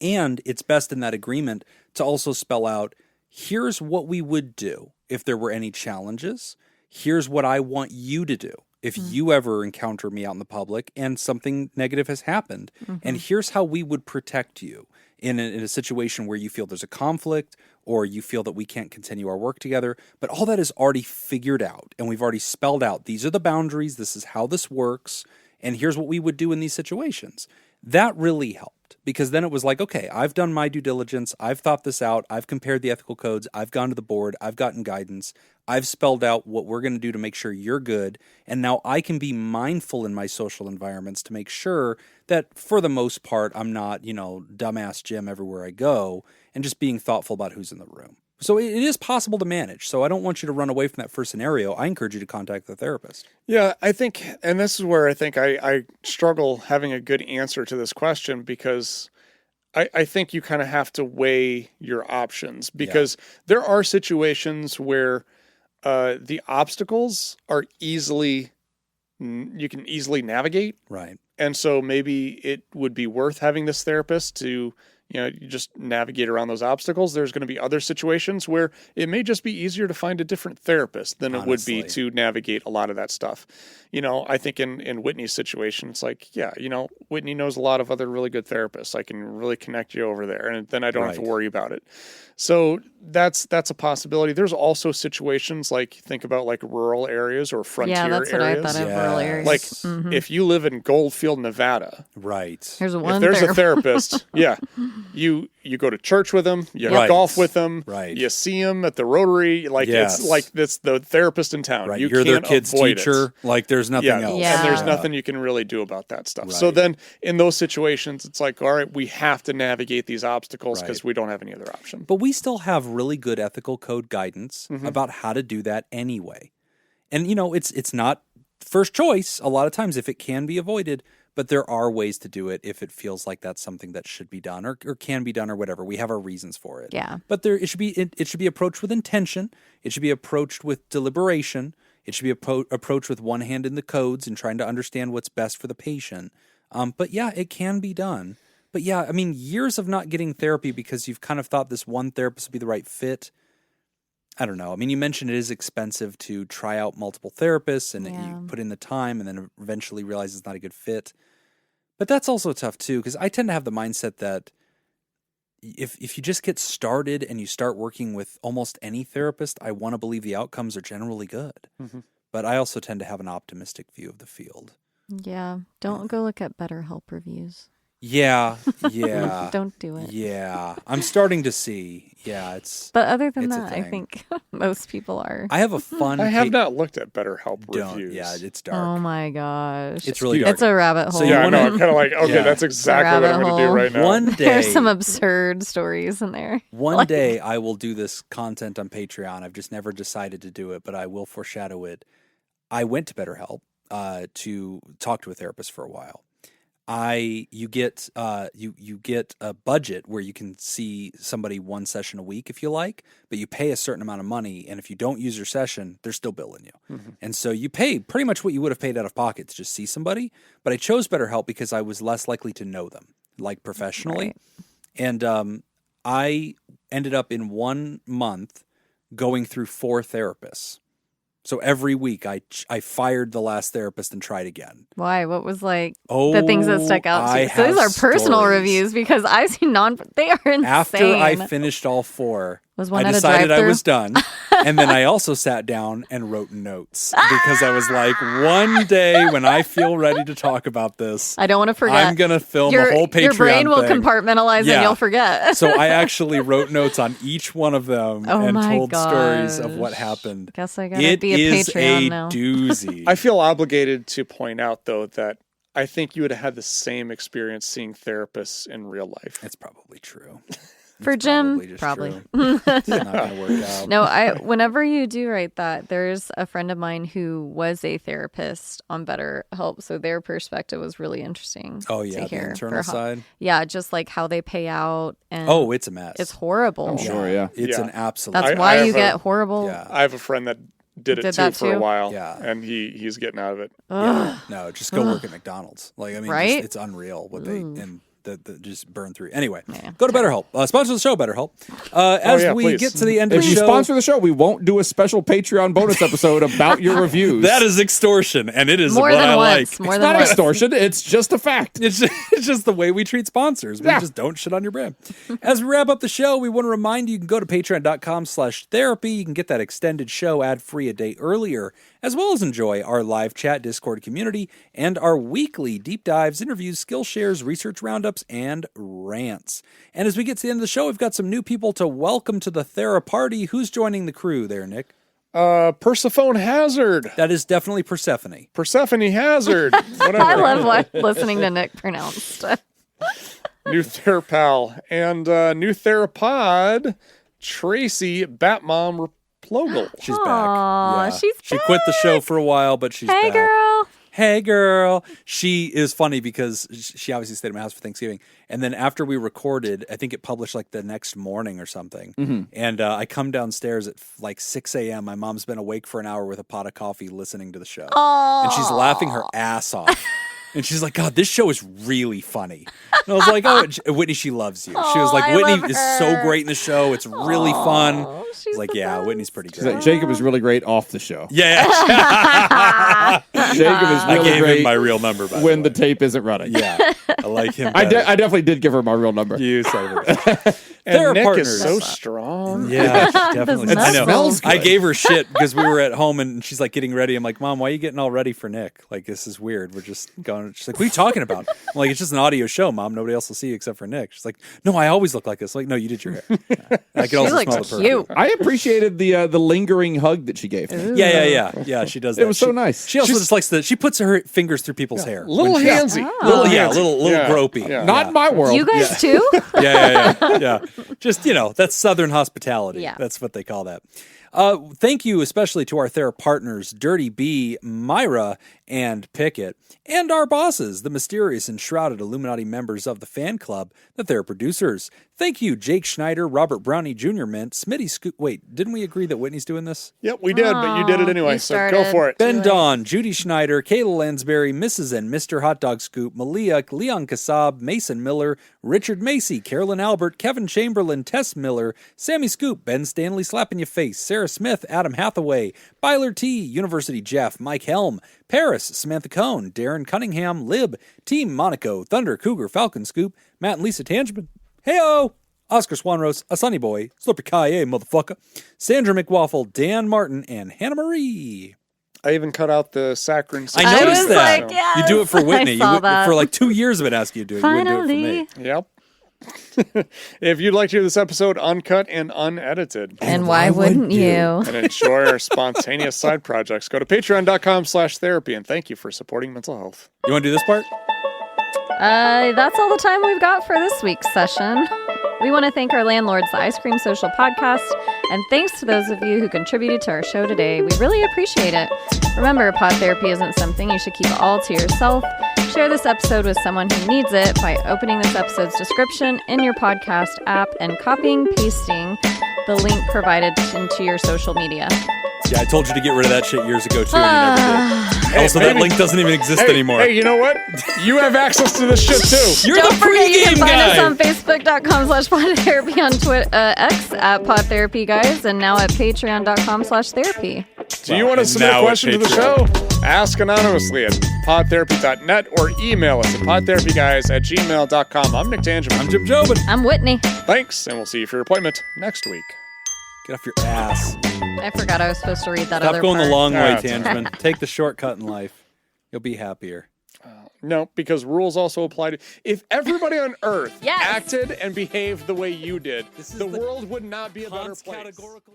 And it's best in that agreement to also spell out, here's what we would do if there were any challenges. Here's what I want you to do if you ever encounter me out in the public and something negative has happened. And here's how we would protect you in a situation where you feel there's a conflict or you feel that we can't continue our work together. But all that is already figured out, and we've already spelled out, these are the boundaries, this is how this works, and here's what we would do in these situations. That really helped, because then it was like, okay, I've done my due diligence, I've thought this out, I've compared the ethical codes, I've gone to the board, I've gotten guidance, I've spelled out what we're going to do to make sure you're good, and now I can be mindful in my social environments to make sure that, for the most part, I'm not, dumbass Jim everywhere I go, and just being thoughtful about who's in the room. So it is possible to manage. So I don't want you to run away from that first scenario. I encourage you to contact the therapist.
Yeah, I think, and this is where I think I struggle having a good answer to this question, because I think you kind of have to weigh your options, because there are situations where the obstacles are you can easily navigate.
Right.
And so maybe it would be worth having this therapist to, you just navigate around those obstacles. There's going to be other situations where it may just be easier to find a different therapist than it would be to navigate a lot of that stuff. I think in Whitney's situation, it's like, Whitney knows a lot of other really good therapists. I can really connect you over there, and then I don't have to worry about it. So that's a possibility. There's also situations like, think about like rural areas or frontier areas.
Yeah, that's what I thought of, rural areas.
Like if you live in Goldfield, Nevada.
Right.
There's
a therapist, you go to church with them, you golf with them, you see them at the Rotary. Like it's like it's the therapist in town.
Right.
You
You're
can't
their kid's
avoid
teacher.
It.
Like there's nothing else.
And there's nothing you can really do about that stuff. Right. So then in those situations, it's like, all right, we have to navigate these obstacles because we don't have any other option.
But we still have really good ethical code guidance about how to do that anyway. And, it's not first choice a lot of times if it can be avoided, but there are ways to do it if it feels like that's something that should be done or can be done or whatever. We have our reasons for it.
Yeah.
But it should be approached with intention. It should be approached with deliberation. It should be approached with one hand in the codes and trying to understand what's best for the patient. But yeah, it can be done. But yeah, I mean, years of not getting therapy because you've kind of thought this one therapist would be the right fit. I don't know. I mean, you mentioned it is expensive to try out multiple therapists and you put in the time and then eventually realize it's not a good fit. But that's also tough too, because I tend to have the mindset that if you just get started and you start working with almost any therapist, I want to believe the outcomes are generally good. Mm-hmm. But I also tend to have an optimistic view of the field.
Yeah. Don't go look at BetterHelp reviews.
Yeah.
Don't do it.
Yeah. I'm starting to see. Yeah,
But other than that, I think most people are.
I have a fun.
I have not looked at BetterHelp reviews.
Yeah, it's dark.
Oh my gosh.
It's really dark.
It's a rabbit hole.
So I'm kind of like, okay, that's exactly what I'm going to do right now.
One day.
There's some absurd stories in there.
One day I will do this content on Patreon. I've just never decided to do it, but I will foreshadow it. I went to BetterHelp to talk to a therapist for a while. You get a budget where you can see somebody one session a week if you like, but you pay a certain amount of money, and if you don't use your session, they're still billing you. Mm-hmm. And so you pay pretty much what you would have paid out of pocket to just see somebody. But I chose BetterHelp because I was less likely to know them, like professionally. Right. And I ended up in 1 month going through 4 therapists. So every week I fired the last therapist and tried again.
Why? What was the things that stuck out to you? So these are personal reviews because I've seen they are insane.
After I finished all 4, I decided I was done. And then I also sat down and wrote notes because I was like, one day when I feel ready to talk about this,
I don't want to forget.
I'm going to film a whole Patreon
Your brain will
thing.
compartmentalize and you'll forget.
So I actually wrote notes on each one of them and told stories of what happened.
Guess I got to be a Patreon now.
It is a doozy.
I feel obligated to point out, though, that I think you would have had the same experience seeing therapists in real life.
It's probably true.
For Jim, probably.
It's not going to work out.
No, whenever you do write that, there's a friend of mine who was a therapist on BetterHelp, so their perspective was really interesting.
Oh, yeah, the internal side?
Yeah, just like how they pay out. And
it's a mess.
It's horrible.
I'm sure, yeah.
It's an absolute...
That's why you get horrible...
Yeah.
I have a friend that did it too for a while, and he's getting out of it.
Yeah. No, just go work at McDonald's. Like, I mean,
right?
it's unreal what they... and that just burn through. Anyway, go to BetterHelp. Sponsor the show, BetterHelp. As we get to the end of the show...
If you sponsor the show, we won't do a special Patreon bonus episode about your reviews.
That is extortion, and it is
more
what
than
I
once.
like.
More
it's
than
not
once.
extortion. It's just a fact.
It's just the way we treat sponsors. We just don't shit on your brand. As we wrap up the show, we want to remind you can go to patreon.com/therapy. You can get that extended show ad-free a day earlier, as well as enjoy our live chat Discord community and our weekly deep dives, interviews, skill shares, research roundups, and rants. And as we get to the end of the show, we've got some new people to welcome to the Theraparty. Who's joining the crew there, Nick?
Persephone Hazard.
That is definitely Persephone.
Persephone Hazard. Whatever.
I love listening to Nick pronounce stuff.
New Therapal. And new Therapod, Tracy Batmom Plogle.
She's back.
Aw, she's
She quit the show for a while, but she's back.
Hey, girl.
Hey, girl. She is funny because she obviously stayed at my house for Thanksgiving. And then after we recorded, I think it published like the next morning or something. Mm-hmm. And I come downstairs at like 6 a.m. My mom's been awake for an hour with a pot of coffee listening to the show.
Aww.
And she's laughing her ass off. And she's like, God, this show is really funny. And I was like, oh, Whitney, she loves you. She was like, Whitney is so great in the show. It's really fun.
She's
like, yeah, Whitney's pretty great.
Like, Jacob is really great off the show.
Yeah.
Jacob is really
I gave
great
him my real number, by
when
the
the tape isn't running.
Yeah, I like him.
I definitely did give her my real number.
You said it.
And Nick
partners.
is so strong.
Yeah, definitely.
I
know.
Smells good.
I gave her shit because we were at home and she's like getting ready. I'm like, Mom, why are you getting all ready for Nick? Like, this is weird. We're just going. She's like, what are you talking about? I'm like, it's just an audio show, Mom. Nobody else will see you except for Nick. She's like, no, I always look like this. I'm like, no, you did your hair. I could also smell the perfume.
Cute.
I appreciated the lingering hug that she gave me.
Yeah. She does that.
It was so nice.
She also just likes she puts her fingers through people's hair.
Little handsy.
Little gropey.
Yeah.
Not in my world.
You guys too?
Yeah. Just, that's Southern hospitality.
Yeah.
That's what they call that. Thank you especially to our Thera partners, Dirty B, Myra, and Pickett, and our bosses, the mysterious and shrouded Illuminati members of the fan club, the Thera producers. Thank you, Jake Schneider, Robert Brownie Jr. Mint, Smitty Scoop. Wait, didn't we agree that Whitney's doing this?
Yep, we did, but you did it anyway, so go for it.
Ben Dawn, Judy Schneider, Kayla Lansbury, Mrs. and Mr. Hot Dog Scoop, Malia, Leon Kassab, Mason Miller, Richard Macy, Carolyn Albert, Kevin Chamberlain, Tess Miller, Sammy Scoop, Ben Stanley Slapping Your Face, Sarah Smith, Adam Hathaway, Byler T, University Jeff, Mike Helm, Paris, Samantha Cohn, Darren Cunningham, Lib, Team Monaco, Thunder, Cougar, Falcon Scoop, Matt and Lisa Tangeman, Heyo, Oscar Swanrose, A Sunny Boy, Slippery Kaye, motherfucker, Sandra McWaffle, Dan Martin, and Hannah Marie.
I even cut out the saccharine.
I noticed that.
Like, yes,
you do it for Whitney. For like 2 years I've been asking you to do it.
Finally.
You wouldn't do it for me.
Yep. If you'd like to hear this episode uncut and unedited,
And why wouldn't you?
and enjoy our spontaneous side projects, go to patreon.com/therapy, and thank you for supporting mental health.
You want to do this part?
That's all the time we've got for this week's session. We want to thank our landlords, the Ice Cream Social Podcast, and thanks to those of you who contributed to our show today. We really appreciate it. Remember, pod therapy isn't something you should keep all to yourself. Share this episode with someone who needs it by opening this episode's description in your podcast app and copying, pasting the link provided into your social media.
Yeah, I told you to get rid of that shit years ago, too, and you never did. Also, that link doesn't even exist anymore.
Hey, you know what? You have access to this shit, too.
You're
Don't
the
forget you can
pregame
find
guy.
us on Facebook.com/PodTherapy, on Twitter, X at PodTherapyGuys, and now at Patreon.com/therapy.
Do you want to submit a question to the show? Ask anonymously at podtherapy.net or email us at podtherapyguys@gmail.com. I'm Nick Tangeman.
I'm Jim Jobin.
I'm Whitney.
Thanks, and we'll see you for your appointment next week.
Get off your ass.
I forgot I was supposed to read that
Stop
other
going
part.
the long way,
Ah, it's
Tangeman. Take the shortcut in life. You'll be happier.
No, because rules also apply to... If everybody on Earth
Yes.
acted and behaved the way you did, the world would not be a better
Kant's
place.
categorical